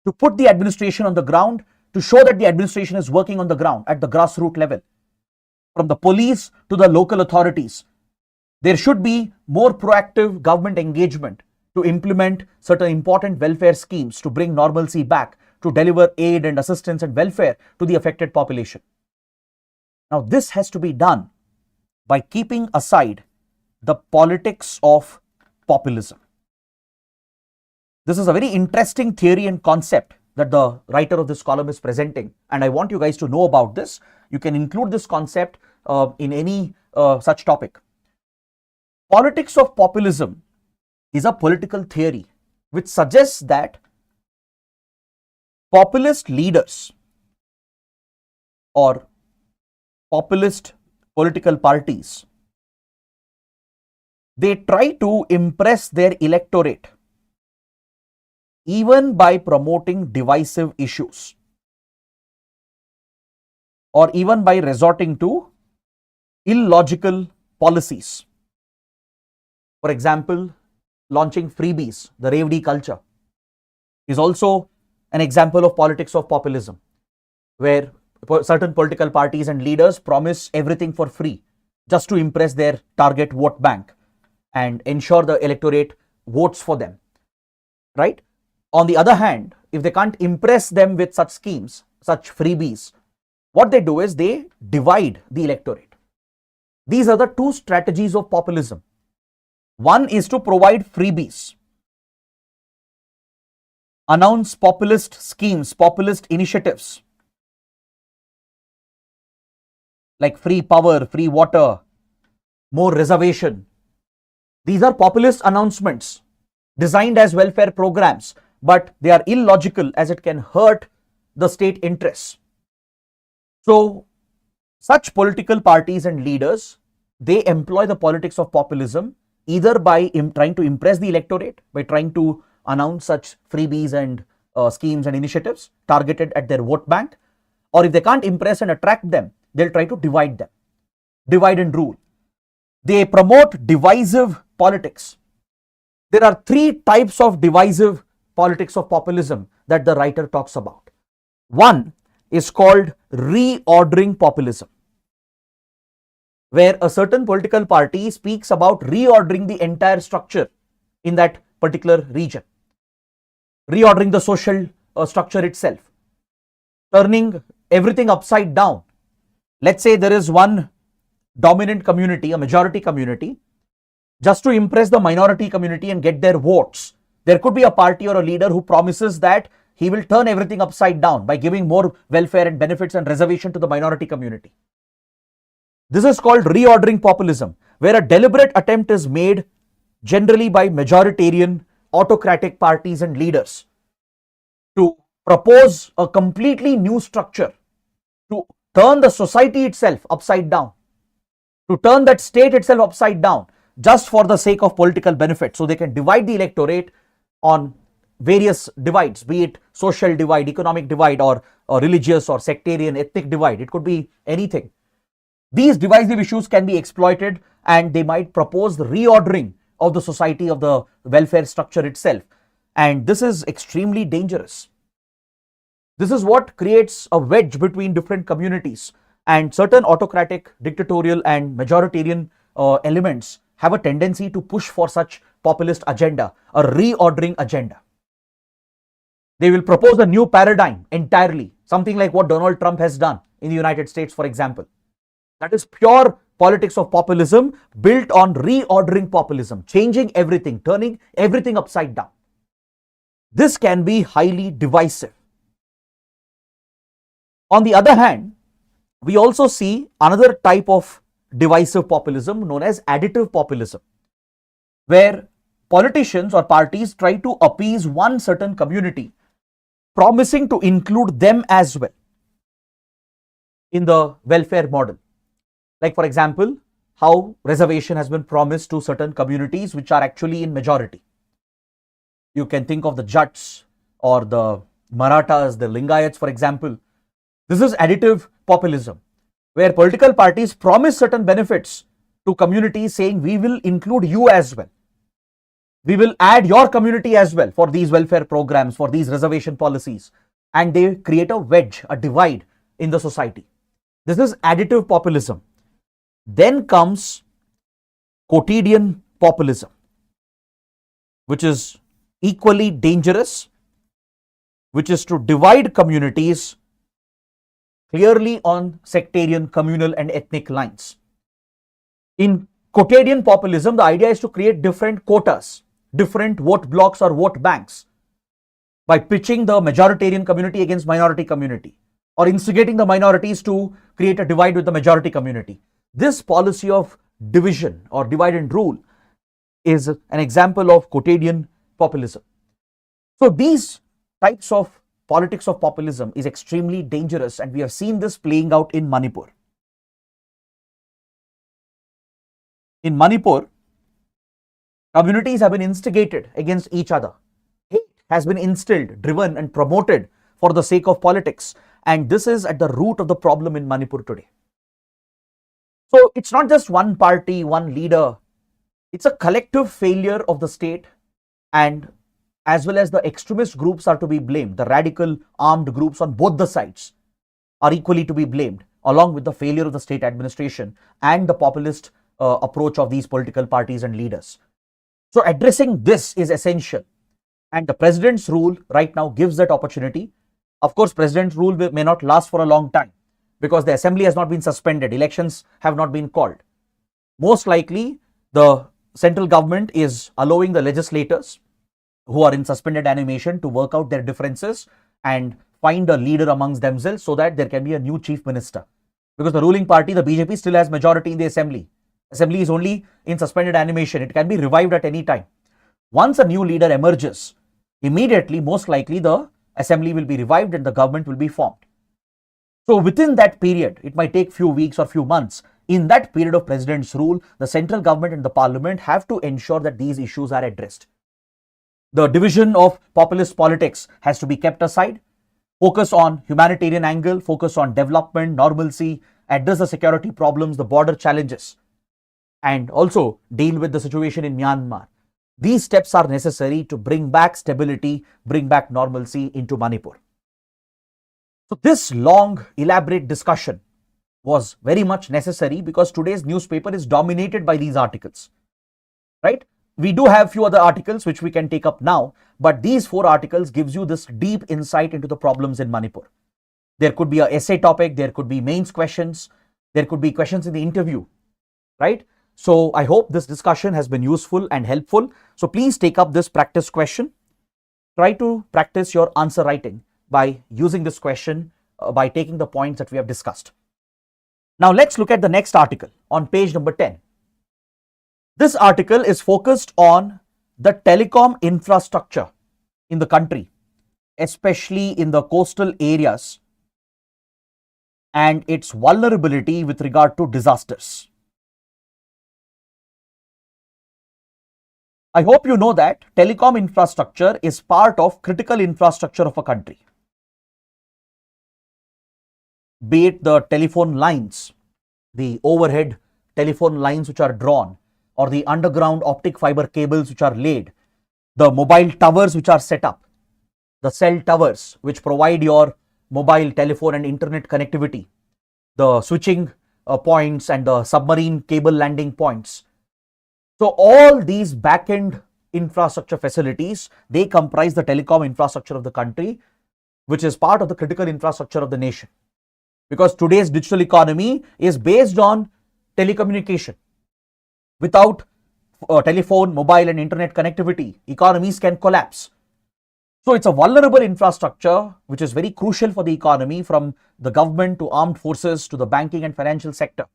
to put the administration on the ground, to show that the administration is working on the ground at the grassroots level. From the police to the local authorities, there should be more proactive government engagement to implement certain important welfare schemes to bring normalcy back, to deliver aid and assistance and welfare to the affected population. Now, this has to be done by keeping aside the politics of populism. This is a very interesting theory and concept that the writer of this column is presenting, and I want you guys to know about this. You can include this concept in any such topic. Politics of populism is a political theory which suggests that populist leaders or populist political parties, they try to impress their electorate even by promoting divisive issues, or even by resorting to illogical policies. For example, launching freebies, the Revdi culture, is also an example of politics of populism, where certain political parties and leaders promise everything for free just to impress their target vote bank and ensure the electorate votes for them, right? On the other hand, if they can't impress them with such schemes, such freebies, what they do is they divide the electorate. These are the two strategies of populism. One is to provide freebies, announce populist schemes, populist initiatives like free power, free water, more reservation. These are populist announcements designed as welfare programs, but they are illogical as it can hurt the state interests. So, such political parties and leaders, they employ the politics of populism either by trying to impress the electorate, by trying to announce such freebies and schemes and initiatives targeted at their vote bank, or if they can't impress and attract them, they'll try to divide them, divide and rule. They promote divisive politics. There are three types of divisive politics of populism that the writer talks about. One is called reordering populism, where a certain political party speaks about reordering the entire structure in that particular region, reordering the social structure itself, turning everything upside down, Let's say there is one dominant community, a majority community, just to impress the minority community and get their votes. There could be a party or a leader who promises that he will turn everything upside down by giving more welfare and benefits and reservation to the minority community. This is called reordering populism, where a deliberate attempt is made generally by majoritarian autocratic parties and leaders to propose a completely new structure, to turn the society itself upside down, to turn that state itself upside down, just for the sake of political benefit, so they can divide the electorate on various divides, be it social divide, economic divide, or religious or sectarian, ethnic divide. It could be anything. These divisive issues can be exploited, and they might propose the reordering of the society, of the welfare structure itself. And this is extremely dangerous. This is what creates a wedge between different communities, and certain autocratic, dictatorial and majoritarian elements have a tendency to push for such populist agenda, a reordering agenda. They will propose a new paradigm entirely, something like what Donald Trump has done in the United States, for example. That is pure politics of populism built on reordering populism, changing everything, turning everything upside down. This can be highly divisive. On the other hand, we also see another type of divisive populism known as additive populism, where politicians or parties try to appease one certain community, promising to include them as well in the welfare model. Like, for example, how reservation has been promised to certain communities which are actually in majority. You can think of the Jats or the Marathas, the Lingayats, for example. This is additive populism, where political parties promise certain benefits to communities, saying we will include you as well. We will add your community as well for these welfare programs, for these reservation policies. And they create a wedge, a divide in the society. This is additive populism. Then comes quotidian populism, which is equally dangerous, which is to divide communities clearly on sectarian, communal and ethnic lines. In quotidian populism, the idea is to create different quotas, different vote blocks or vote banks, by pitching the majoritarian community against minority community, or instigating the minorities to create a divide with the majority community. This policy of division or divide and rule is an example of quotidian populism. So these types of politics of populism is extremely dangerous, and we have seen this playing out in Manipur. In Manipur, communities have been instigated against each other. Hate has been instilled, driven and promoted for the sake of politics, and this is at the root of the problem in Manipur today. So it's not just one party, one leader. It's a collective failure of the state, and as well as the extremist groups are to be blamed. The radical armed groups on both the sides are equally to be blamed, along with the failure of the state administration and the populist approach of these political parties and leaders. So addressing this is essential, and the president's rule right now gives that opportunity. Of course, president's rule may not last for a long time, because the assembly has not been suspended, elections have not been called. Most likely, the central government is allowing the legislators who are in suspended animation to work out their differences and find a leader amongst themselves, so that there can be a new chief minister. Because the ruling party, the BJP, still has majority in the assembly. Assembly is only in suspended animation. It can be revived at any time. Once a new leader emerges, immediately, most likely, the assembly will be revived and the government will be formed. So within that period, it might take few weeks or few months. In that period of president's rule, the central government and the parliament have to ensure that these issues are addressed. The division of populist politics has to be kept aside. Focus on humanitarian angle, focus on development, normalcy, address the security problems, the border challenges, and also deal with the situation in Myanmar. These steps are necessary to bring back stability, bring back normalcy into Manipur. So this long, elaborate discussion was very much necessary, because today's newspaper is dominated by these articles, right? We do have few other articles which we can take up now, but these 4 articles gives you this deep insight into the problems in Manipur. There could be a essay topic, there could be mains questions, There could be questions in the interview, right? So I hope this discussion has been useful and helpful. So please take up this practice question. Try to practice your answer writing by using this question, by taking the points that we have discussed. Now let's look at the next article on page number 10. This article is focused on the telecom infrastructure in the country, especially in the coastal areas, and its vulnerability with regard to disasters. I hope you know that telecom infrastructure is part of critical infrastructure of a country. Be it the telephone lines, the overhead telephone lines which are drawn, or the underground optic fiber cables which are laid, the mobile towers which are set up, the cell towers which provide your mobile telephone and internet connectivity, the switching points and the submarine cable landing points. So all these back-end infrastructure facilities, they comprise the telecom infrastructure of the country, which is part of the critical infrastructure of the nation. Because today's digital economy is based on telecommunication. Without telephone, mobile and internet connectivity, economies can collapse. So it's a vulnerable infrastructure which is very crucial for the economy, from the government to armed forces to the banking and financial sector.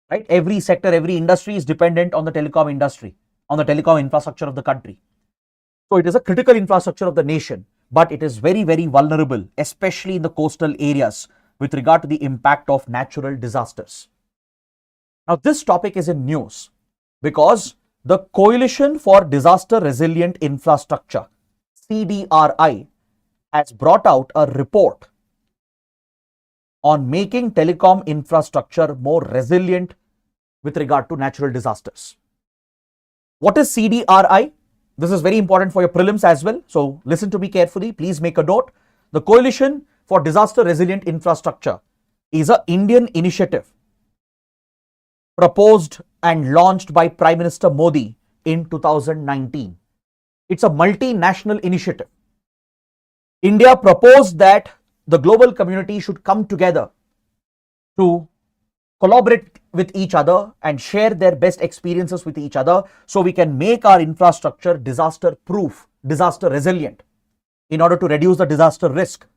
Right? Every sector, every industry is dependent on the telecom industry, on the telecom infrastructure of the country. So it is a critical infrastructure of the nation, but it is very, very vulnerable, especially in the coastal areas with regard to the impact of natural disasters. Now this topic is in news because the Coalition for Disaster Resilient Infrastructure, CDRI, has brought out a report on making telecom infrastructure more resilient with regard to natural disasters. What is CDRI? This is very important for your prelims as well. So listen to me carefully. Please make a note. The Coalition for Disaster Resilient Infrastructure is an Indian initiative proposed and launched by Prime Minister Modi in 2019. It's a multinational initiative. India proposed that the global community should come together to collaborate with each other and share their best experiences with each other so we can make our infrastructure disaster proof, disaster resilient, in order to reduce the disaster risk.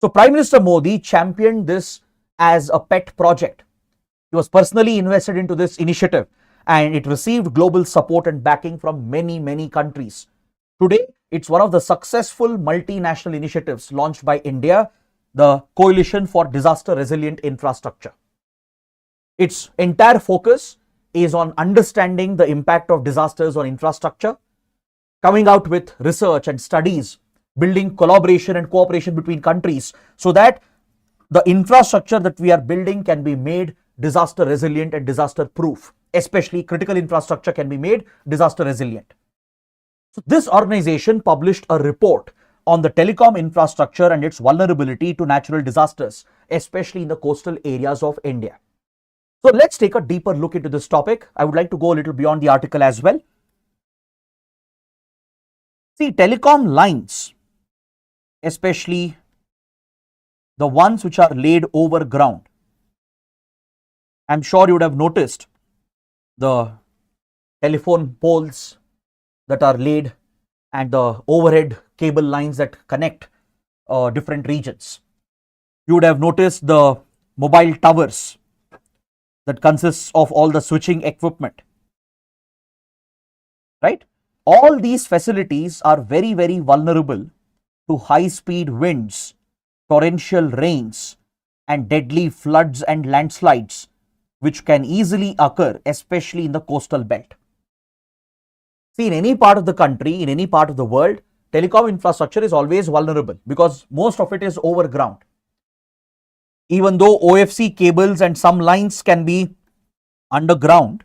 So Prime Minister Modi championed this as a pet project. He was personally invested into this initiative and it received global support and backing from many, many countries. Today, it's one of the successful multinational initiatives launched by India, the Coalition for Disaster Resilient Infrastructure. Its entire focus is on understanding the impact of disasters on infrastructure, coming out with research and studies, building collaboration and cooperation between countries so that the infrastructure that we are building can be made disaster resilient and disaster proof. Especially critical infrastructure can be made disaster resilient. So this organization published a report on the telecom infrastructure and its vulnerability to natural disasters, especially in the coastal areas of India. So let's take a deeper look into this topic. I would like to go a little beyond the article as well. See, telecom lines, especially the ones which are laid over ground. I'm sure you would have noticed the telephone poles that are laid and the overhead cable lines that connect different regions. You would have noticed the mobile towers that consists of all the switching equipment, right? All these facilities are very, very vulnerable to high speed winds, torrential rains and deadly floods and landslides, which can easily occur, especially in the coastal belt. See, in any part of the country, in any part of the world, telecom infrastructure is always vulnerable because most of it is overground. Even though OFC cables and some lines can be underground,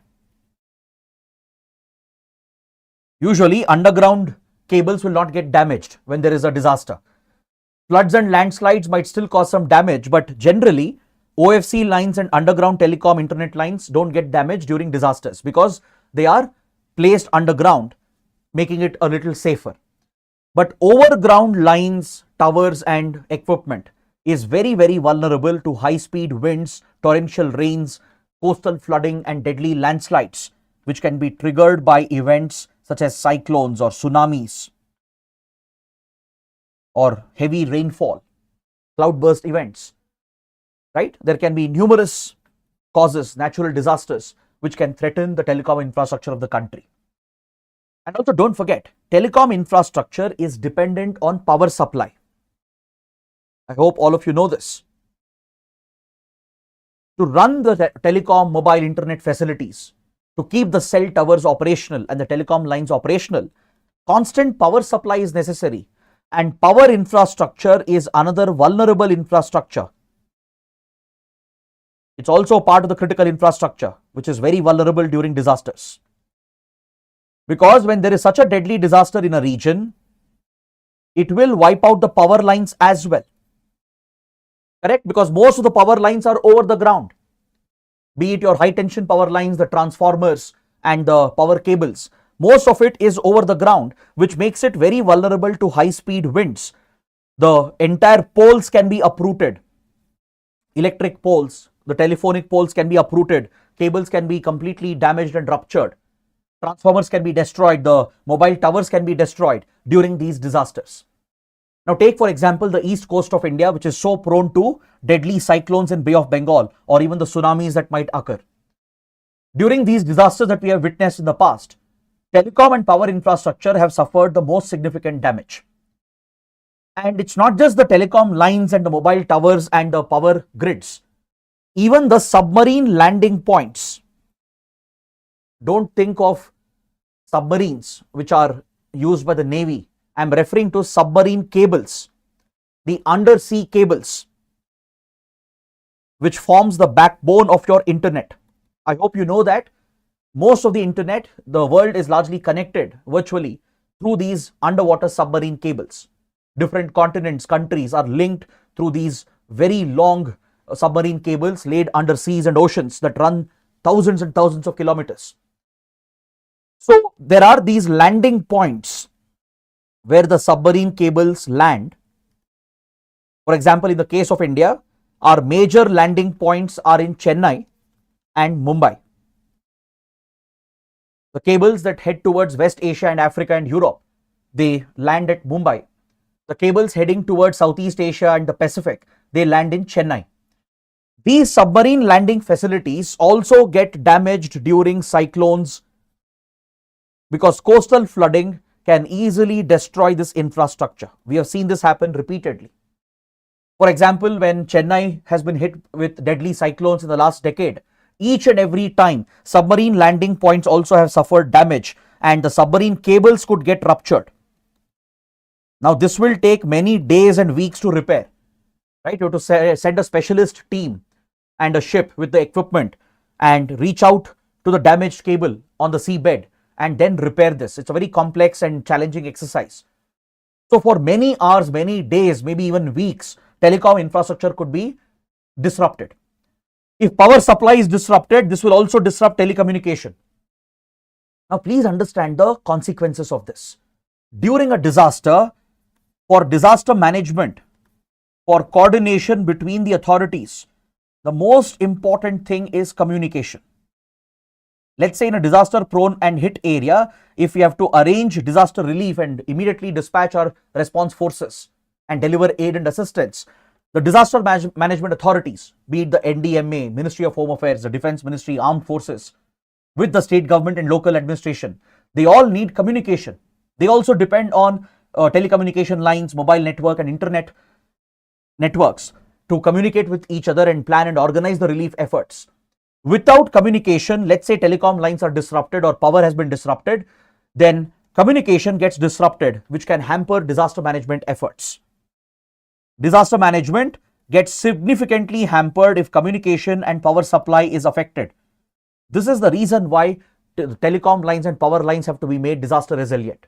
usually underground cables will not get damaged when there is a disaster. Floods and landslides might still cause some damage, but generally OFC lines and underground telecom internet lines don't get damaged during disasters because they are placed underground, making it a little safer. But overground lines, towers and equipment, is very, very vulnerable to high-speed winds, torrential rains, coastal flooding and deadly landslides, which can be triggered by events such as cyclones or tsunamis or heavy rainfall, cloudburst events, right? There can be numerous causes, natural disasters, which can threaten the telecom infrastructure of the country. And also don't forget, telecom infrastructure is dependent on power supply. I hope all of you know this. To run the telecom mobile internet facilities, to keep the cell towers operational and the telecom lines operational, constant power supply is necessary, and power infrastructure is another vulnerable infrastructure. It's also part of the critical infrastructure, which is very vulnerable during disasters. Because when there is such a deadly disaster in a region, it will wipe out the power lines as well. Correct? Because most of the power lines are over the ground. Be it your high tension power lines, the transformers and the power cables. Most of it is over the ground, which makes it very vulnerable to high speed winds. The entire poles can be uprooted. Electric poles, the telephonic poles can be uprooted. Cables can be completely damaged and ruptured. Transformers can be destroyed. The mobile towers can be destroyed during these disasters. Now take for example the east coast of India, which is so prone to deadly cyclones in Bay of Bengal or even the tsunamis that might occur. During these disasters that we have witnessed in the past, telecom and power infrastructure have suffered the most significant damage. And it's not just the telecom lines and the mobile towers and the power grids. Even the submarine landing points. Don't think of submarines which are used by the Navy. I'm referring to submarine cables, the undersea cables, which forms the backbone of your internet. I hope you know that most of the internet, the world is largely connected virtually through these underwater submarine cables. Different continents, countries are linked through these very long submarine cables laid under seas and oceans that run thousands and thousands of kilometers. So there are these landing points where the submarine cables land. For example, in the case of India, our major landing points are in Chennai and Mumbai. The cables that head towards West Asia and Africa and Europe, they land at Mumbai. The cables heading towards Southeast Asia and the Pacific, they land in Chennai. These submarine landing facilities also get damaged during cyclones because coastal flooding can easily destroy this infrastructure. We have seen this happen repeatedly. For example, when Chennai has been hit with deadly cyclones in the last decade, each and every time submarine landing points also have suffered damage and the submarine cables could get ruptured. Now this will take many days and weeks to repair, right? You have to send a specialist team and a ship with the equipment and reach out to the damaged cable on the seabed and then repair this. It's a very complex and challenging exercise. So for many hours, many days, maybe even weeks, telecom infrastructure could be disrupted. If power supply is disrupted, this will also disrupt telecommunication. Now please understand the consequences of this. During a disaster, for disaster management, for coordination between the authorities, the most important thing is communication. Let's say in a disaster prone and hit area, if we have to arrange disaster relief and immediately dispatch our response forces and deliver aid and assistance, the disaster management authorities, be it the NDMA, Ministry of Home Affairs, the Defense Ministry, Armed Forces, with the state government and local administration, they all need communication. They also depend on telecommunication lines, mobile network and internet networks to communicate with each other and plan and organize the relief efforts. Without communication, let's say telecom lines are disrupted or power has been disrupted, then communication gets disrupted, which can hamper disaster management efforts. Disaster management gets significantly hampered if communication and power supply is affected. This is the reason why telecom lines and power lines have to be made disaster resilient.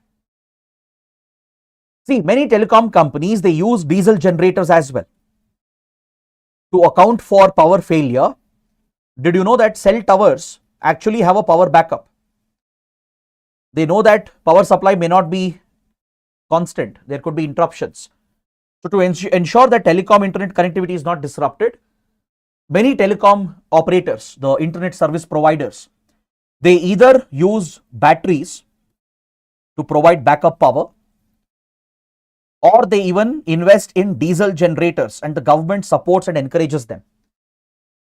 See, many telecom companies, they use diesel generators as well to account for power failure. Did you know that cell towers actually have a power backup? They know that power supply may not be constant. There could be interruptions. So to ensure that telecom internet connectivity is not disrupted, many telecom operators, the internet service providers, they either use batteries to provide backup power, or they even invest in diesel generators, and the government supports and encourages them,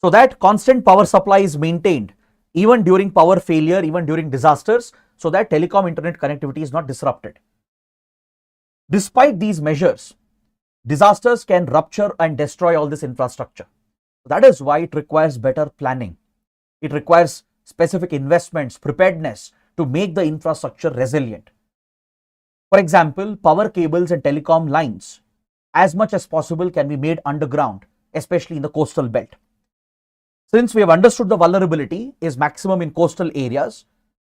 so that constant power supply is maintained even during power failure, even during disasters, so that telecom internet connectivity is not disrupted. Despite these measures, disasters can rupture and destroy all this infrastructure. That is why it requires better planning. It requires specific investments, preparedness to make the infrastructure resilient. For example, power cables and telecom lines, as much as possible, can be made underground, especially in the coastal belt. Since we have understood the vulnerability is maximum in coastal areas,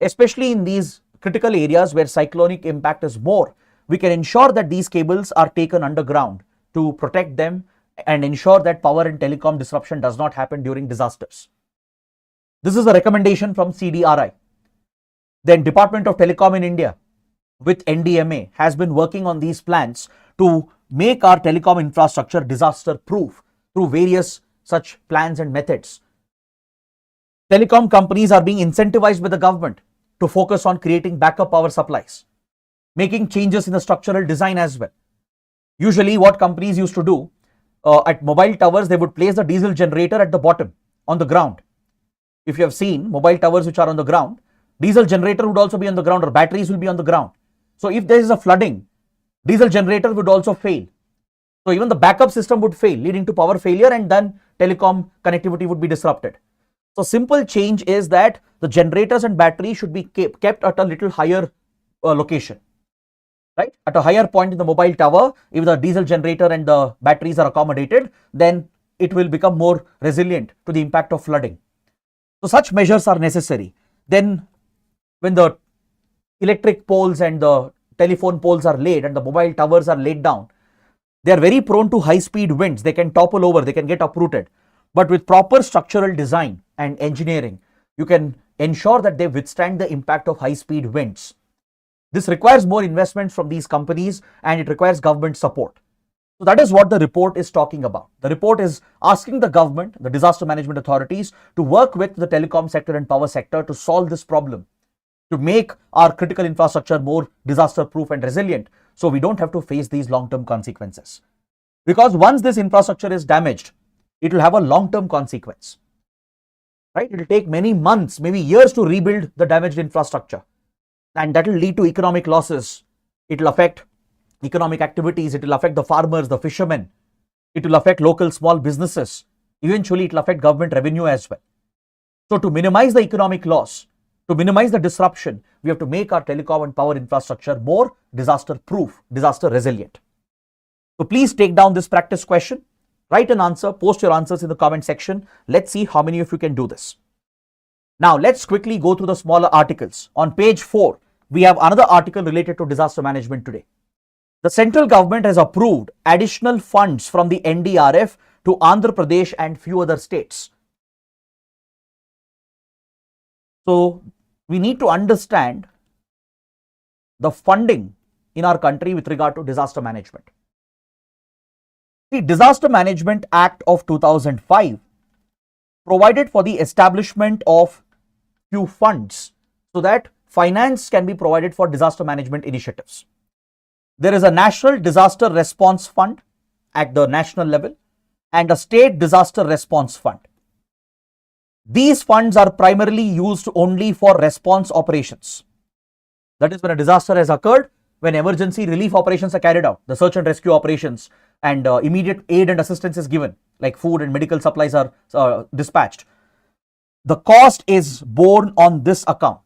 especially in these critical areas where cyclonic impact is more, we can ensure that these cables are taken underground to protect them and ensure that power and telecom disruption does not happen during disasters. This is a recommendation from CDRI. Then Department of Telecom in India with NDMA has been working on these plans to make our telecom infrastructure disaster proof through various such plans and methods. Telecom companies are being incentivized by the government to focus on creating backup power supplies, making changes in the structural design as well. Usually what companies used to do at mobile towers, they would place the diesel generator at the bottom on the ground. If you have seen mobile towers which are on the ground, diesel generator would also be on the ground, or batteries will be on the ground. So if there is a flooding, diesel generator would also fail. So even the backup system would fail, leading to power failure, and then telecom connectivity would be disrupted. So simple change is that the generators and batteries should be kept at a little higher location, right? At a higher point in the mobile tower. If the diesel generator and the batteries are accommodated, then it will become more resilient to the impact of flooding. So such measures are necessary. Then when the electric poles and the telephone poles are laid and the mobile towers are laid down, they are very prone to high speed winds. They can topple over, they can get uprooted. But with proper structural design and engineering, you can ensure that they withstand the impact of high speed winds. This requires more investments from these companies, and it requires government support. So that is what the report is talking about. The report is asking the government, the disaster management authorities, to work with the telecom sector and power sector to solve this problem, to make our critical infrastructure more disaster proof and resilient, so we don't have to face these long-term consequences. Because once this infrastructure is damaged, it will have a long-term consequence, right? It will take many months, maybe years to rebuild the damaged infrastructure, and that will lead to economic losses. It will affect economic activities, it will affect the farmers, the fishermen, it will affect local small businesses. Eventually, it will affect government revenue as well. So to minimize the economic loss, to minimize the disruption, we have to make our telecom and power infrastructure more disaster proof, disaster resilient. So please take down this practice question, write an answer, post your answers in the comment section. Let's see how many of you can do this. Now let's quickly go through the smaller articles. On page 4, we have another article related to disaster management today. The central government has approved additional funds from the NDRF to Andhra Pradesh and few other states. So we need to understand the funding in our country with regard to disaster management. The Disaster Management Act of 2005 provided for the establishment of few funds so that finance can be provided for disaster management initiatives. There is a National Disaster Response Fund at the national level and a State Disaster Response Fund. These funds are primarily used only for response operations. That is, when a disaster has occurred, when emergency relief operations are carried out, the search and rescue operations, and immediate aid and assistance is given, like food and medical supplies are dispatched. The cost is borne on this account.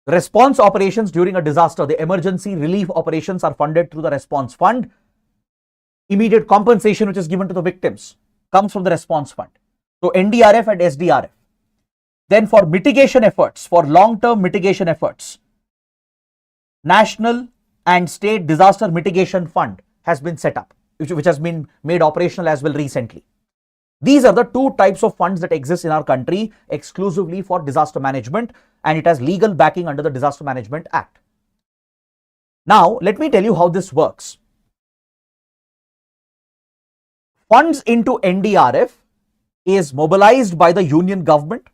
Response operations during a disaster, the emergency relief operations are funded through the response fund. Immediate compensation which is given to the victims comes from the response fund. So NDRF and SDRF. Then for mitigation efforts, for long-term mitigation efforts, National and State Disaster Mitigation Fund has been set up, which has been made operational as well recently. These are the two types of funds that exist in our country exclusively for disaster management, and it has legal backing under the Disaster Management Act. Now, let me tell you how this works. Funds into NDRF is mobilized by the union government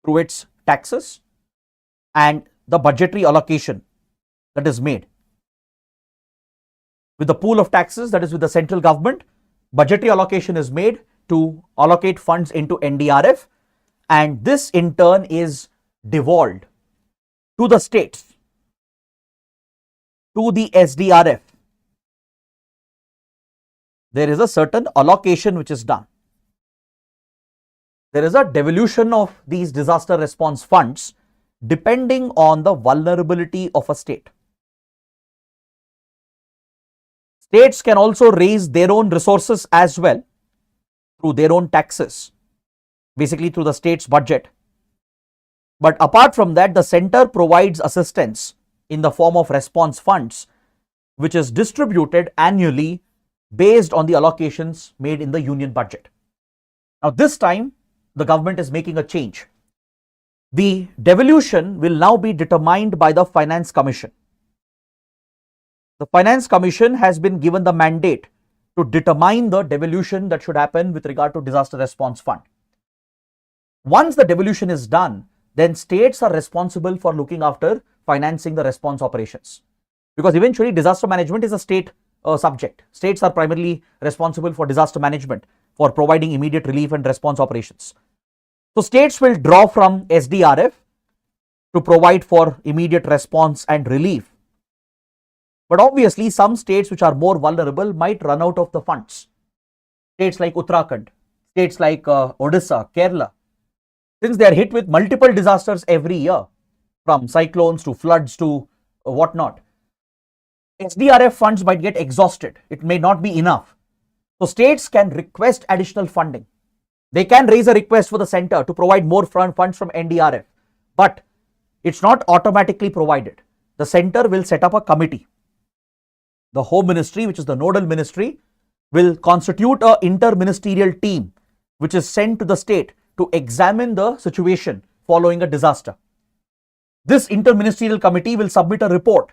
through its taxes and the budgetary allocation that is made. With the pool of taxes, that is with the central government, budgetary allocation is made to allocate funds into NDRF, and this in turn is devolved to the states, to the SDRF. There is a certain allocation which is done. There is a devolution of these disaster response funds depending on the vulnerability of a state. States can also raise their own resources as well through their own taxes, basically through the state's budget. But apart from that, the center provides assistance in the form of response funds, which is distributed annually based on the allocations made in the union budget. Now, this time the government is making a change. The devolution will now be determined by the Finance Commission. The Finance Commission has been given the mandate to determine the devolution that should happen with regard to disaster response fund. Once the devolution is done, then states are responsible for looking after financing the response operations, because eventually disaster management is a state subject. States are primarily responsible for disaster management, for providing immediate relief and response operations. So states will draw from SDRF to provide for immediate response and relief. But obviously some states which are more vulnerable might run out of the funds. States like Uttarakhand, states like Odisha, Kerala, since they are hit with multiple disasters every year, from cyclones to floods to whatnot, SDRF funds might get exhausted. It may not be enough. So states can request additional funding. They can raise a request for the center to provide more funds from NDRF, but it's not automatically provided. The center will set up a committee. The Home Ministry, which is the nodal ministry, will constitute an interministerial team which is sent to the state to examine the situation following a disaster. This interministerial committee will submit a report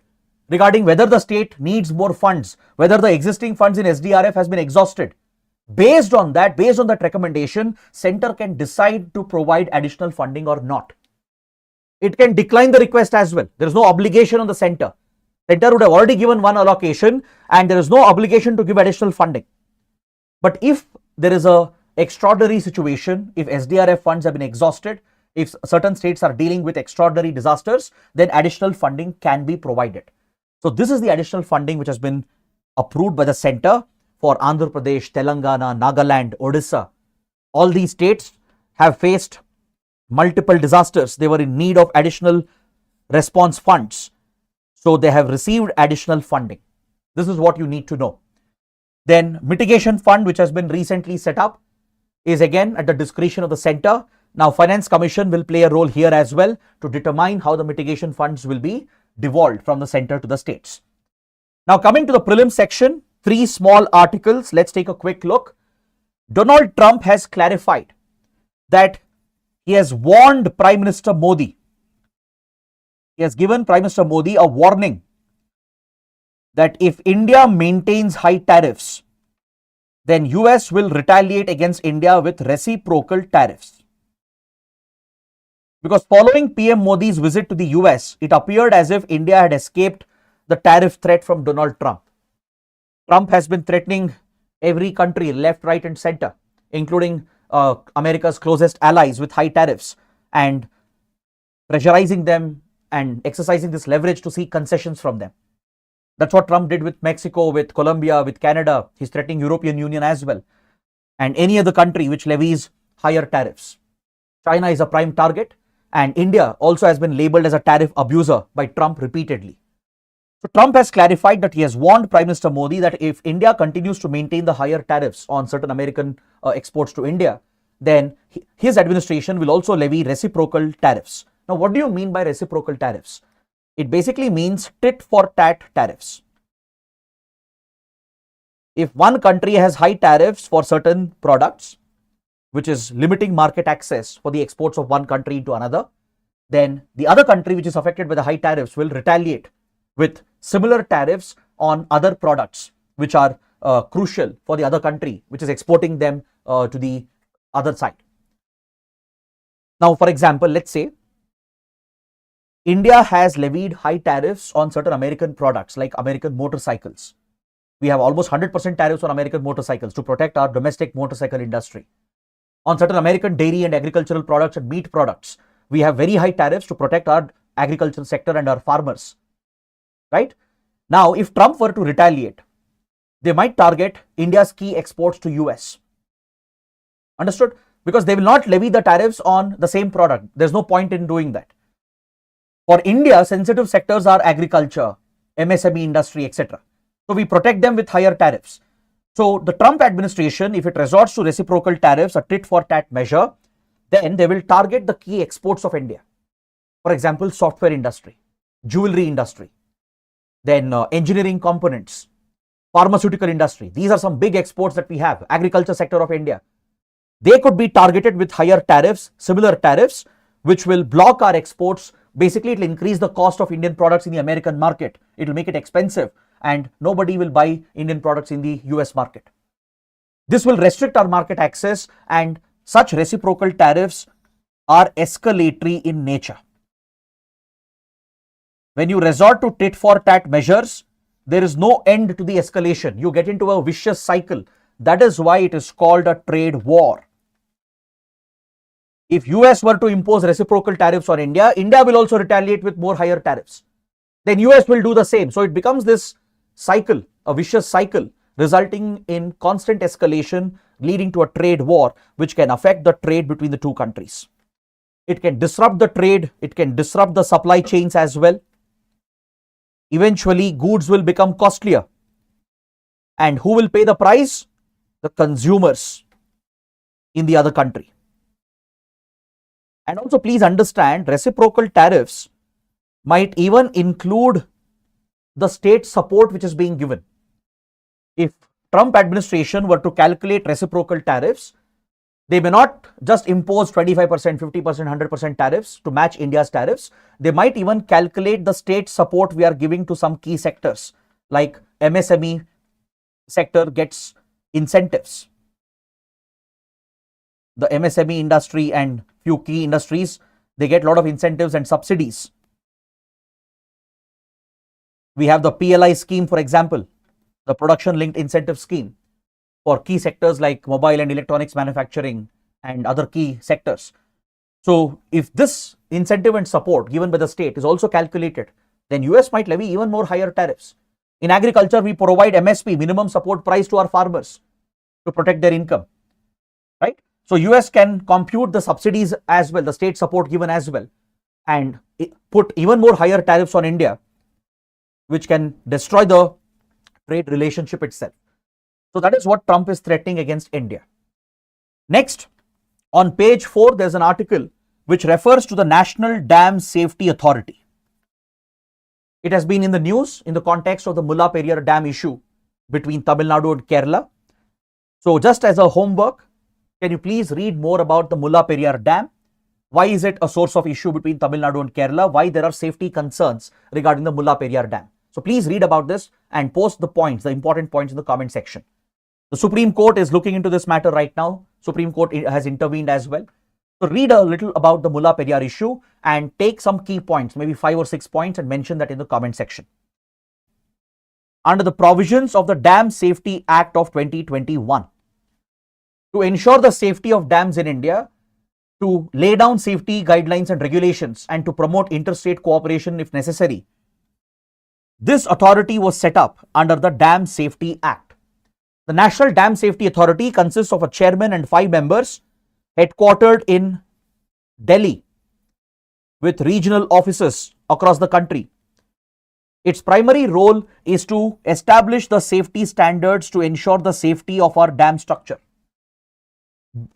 regarding whether the state needs more funds, whether the existing funds in SDRF has been exhausted. Based on that recommendation, center can decide to provide additional funding or not. It can decline the request as well. There is no obligation on the center. Center would have already given one allocation and there is no obligation to give additional funding. But if there is a extraordinary situation, if SDRF funds have been exhausted, if certain states are dealing with extraordinary disasters, then additional funding can be provided. So this is the additional funding which has been approved by the center for Andhra Pradesh, Telangana, Nagaland, Odisha. All these states have faced multiple disasters. They were in need of additional response funds. So they have received additional funding. This is what you need to know. Then mitigation fund, which has been recently set up, is again at the discretion of the center. Now Finance Commission will play a role here as well to determine how the mitigation funds will be devolved from the center to the states. Now coming to the prelim section, 3 small articles. Let's take a quick look. Donald Trump has clarified that he has warned Prime Minister Modi. He has given Prime Minister Modi a warning that if India maintains high tariffs, then US will retaliate against India with reciprocal tariffs. Because following PM Modi's visit to the US, it appeared as if India had escaped the tariff threat from Donald Trump. Trump has been threatening every country left, right and center, including America's closest allies with high tariffs and pressurizing them and exercising this leverage to seek concessions from them. That's what Trump did with Mexico, with Colombia, with Canada. He's threatening European Union as well, and any other country which levies higher tariffs. China is a prime target, and India also has been labeled as a tariff abuser by Trump repeatedly. So Trump has clarified that he has warned Prime Minister Modi that if India continues to maintain the higher tariffs on certain American exports to India, then his administration will also levy reciprocal tariffs. Now, what do you mean by reciprocal tariffs? It basically means tit for tat tariffs. If one country has high tariffs for certain products, which is limiting market access for the exports of one country into another, then the other country which is affected by the high tariffs will retaliate with similar tariffs on other products which are crucial for the other country, which is exporting them to the other side. Now, for example, let's say India has levied high tariffs on certain American products like American motorcycles. We have almost 100% tariffs on American motorcycles to protect our domestic motorcycle industry. On certain American dairy and agricultural products and meat products, we have very high tariffs to protect our agricultural sector and our farmers, right? Now, if Trump were to retaliate, they might target India's key exports to US. Understood? Because they will not levy the tariffs on the same product. There's no point in doing that. For India, sensitive sectors are agriculture, MSME industry, etc. So we protect them with higher tariffs. So the Trump administration, if it resorts to reciprocal tariffs, a tit for tat measure, then they will target the key exports of India. For example, software industry, jewelry industry, then engineering components, pharmaceutical industry. These are some big exports that we have. Agriculture sector of India. They could be targeted with higher tariffs, similar tariffs, which will block our exports. Basically, it will increase the cost of Indian products in the American market. It will make it expensive and nobody will buy Indian products in the US market. This will restrict our market access, and such reciprocal tariffs are escalatory in nature. When you resort to tit for tat measures, there is no end to the escalation. You get into a vicious cycle. That is why it is called a trade war. If US were to impose reciprocal tariffs on India, India will also retaliate with more higher tariffs. Then US will do the same. So it becomes this cycle, a vicious cycle, resulting in constant escalation, leading to a trade war, which can affect the trade between the two countries. It can disrupt the trade, it can disrupt the supply chains as well. Eventually, goods will become costlier. And who will pay the price? The consumers in the other country. And also, please understand, reciprocal tariffs might even include the state support which is being given. If Trump administration were to calculate reciprocal tariffs, they may not just impose 25%, 50%, 100% tariffs to match India's tariffs. They might even calculate the state support we are giving to some key sectors, like MSME sector gets incentives. The MSME industry and few key industries, they get a lot of incentives and subsidies. We have the PLI scheme, for example, the production linked incentive scheme for key sectors like mobile and electronics manufacturing and other key sectors. So if this incentive and support given by the state is also calculated, then US might levy even more higher tariffs. In agriculture, we provide MSP, minimum support price, to our farmers to protect their income, right? So US can compute the subsidies as well, the state support given as well, and put even more higher tariffs on India, which can destroy the trade relationship itself. So that is what Trump is threatening against India. Next, on page 4, there's an article which refers to the National Dam Safety Authority. It has been in the news in the context of the Mullaperiyar Dam issue between Tamil Nadu and Kerala. So just as a homework, can you please read more about the Mullaperiyar Dam? Why is it a source of issue between Tamil Nadu and Kerala? Why there are safety concerns regarding the Mullaperiyar Dam? So please read about this and post the points, the important points, in the comment section. The Supreme Court is looking into this matter right now. Supreme Court has intervened as well. So read a little about the Mullaperiyar issue and take some key points, maybe 5 or 6 points, and mention that in the comment section. Under the provisions of the Dam Safety Act of 2021, to ensure the safety of dams in India, to lay down safety guidelines and regulations, and to promote interstate cooperation if necessary, this authority was set up under the Dam Safety Act. The National Dam Safety Authority consists of a chairman and 5 members, headquartered in Delhi, with regional offices across the country. Its primary role is to establish the safety standards to ensure the safety of our dam structure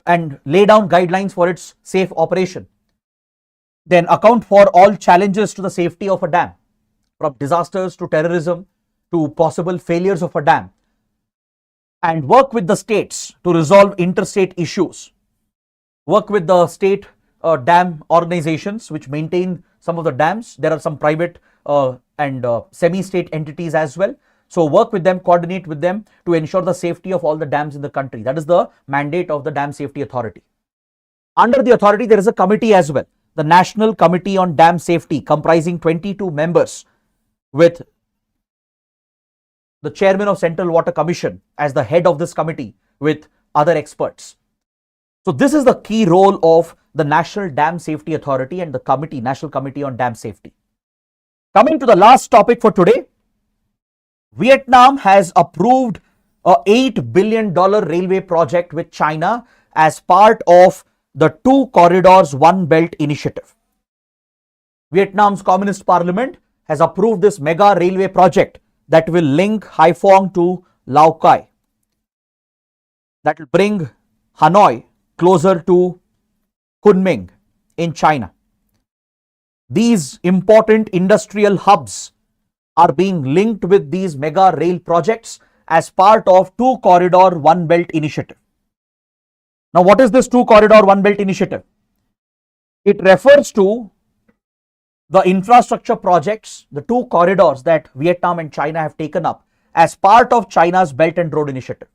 and lay down guidelines for its safe operation. Then account for all challenges to the safety of a dam, from disasters to terrorism to possible failures of a dam, and work with the states to resolve interstate issues. Work with the state dam organizations which maintain some of the dams. There are some private and semi-state entities as well. So work with them, coordinate with them to ensure the safety of all the dams in the country. That is the mandate of the Dam Safety Authority. Under the authority, there is a committee as well, the National Committee on Dam Safety, comprising 22 members with the chairman of Central Water Commission as the head of this committee with other experts. So this is the key role of the National Dam Safety Authority and the committee, National Committee on Dam Safety. Coming to the last topic for today, Vietnam has approved a $8 billion railway project with China as part of the Two Corridors, One Belt initiative. Vietnam's Communist Parliament has approved this mega railway project that will link Haiphong to Lao Cai. That will bring Hanoi closer to Kunming in China. These important industrial hubs are being linked with these mega rail projects as part of Two Corridor, One Belt initiative. Now, what is this Two Corridor, One Belt initiative? It refers to the infrastructure projects, the two corridors that Vietnam and China have taken up as part of China's Belt and Road Initiative.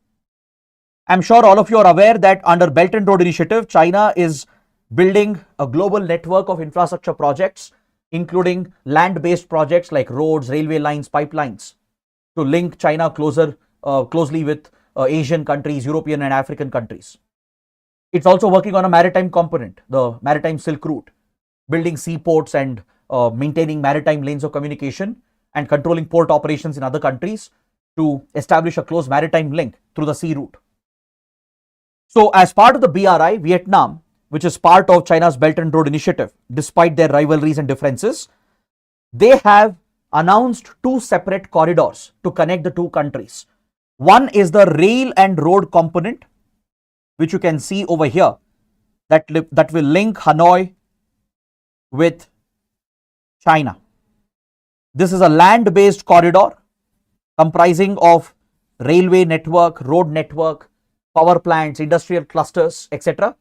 I'm sure all of you are aware that under Belt and Road Initiative, China is building a global network of infrastructure projects, including land-based projects like roads, railway lines, pipelines, to link China closely with Asian countries, European and African countries. It's also working on a maritime component, the Maritime Silk Route, building seaports and maintaining maritime lanes of communication and controlling port operations in other countries to establish a close maritime link through the sea route. So as part of the BRI, Vietnam, which is part of China's Belt and Road Initiative, despite their rivalries and differences, they have announced two separate corridors to connect the two countries. One is the rail and road component, which you can see over here, that will link Hanoi with China. This is a land-based corridor comprising of railway network, road network, power plants, industrial clusters, etc.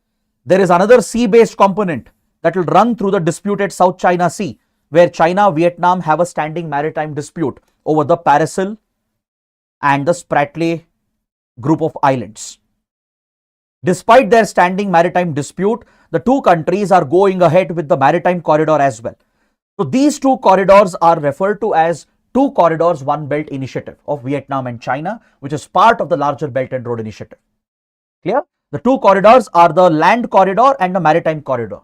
There is another sea-based component that will run through the disputed South China Sea, where China and Vietnam have a standing maritime dispute over the Paracel and the Spratly group of islands. Despite their standing maritime dispute, the two countries are going ahead with the maritime corridor as well. So these two corridors are referred to as Two Corridors, One Belt initiative of Vietnam and China, which is part of the larger Belt and Road Initiative. Clear? The two corridors are the land corridor and the maritime corridor.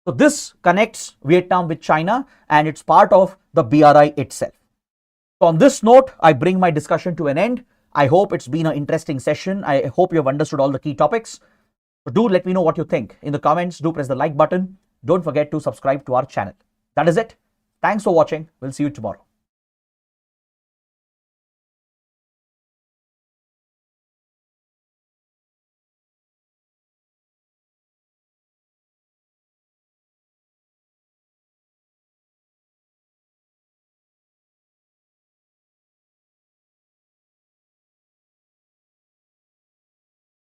So this connects Vietnam with China and it's part of the BRI itself. So on this note, I bring my discussion to an end. I hope it's been an interesting session. I hope you have understood all the key topics. So do let me know what you think in the comments. Do press the like button. Don't forget to subscribe to our channel. That is it. Thanks for watching. We'll see you tomorrow.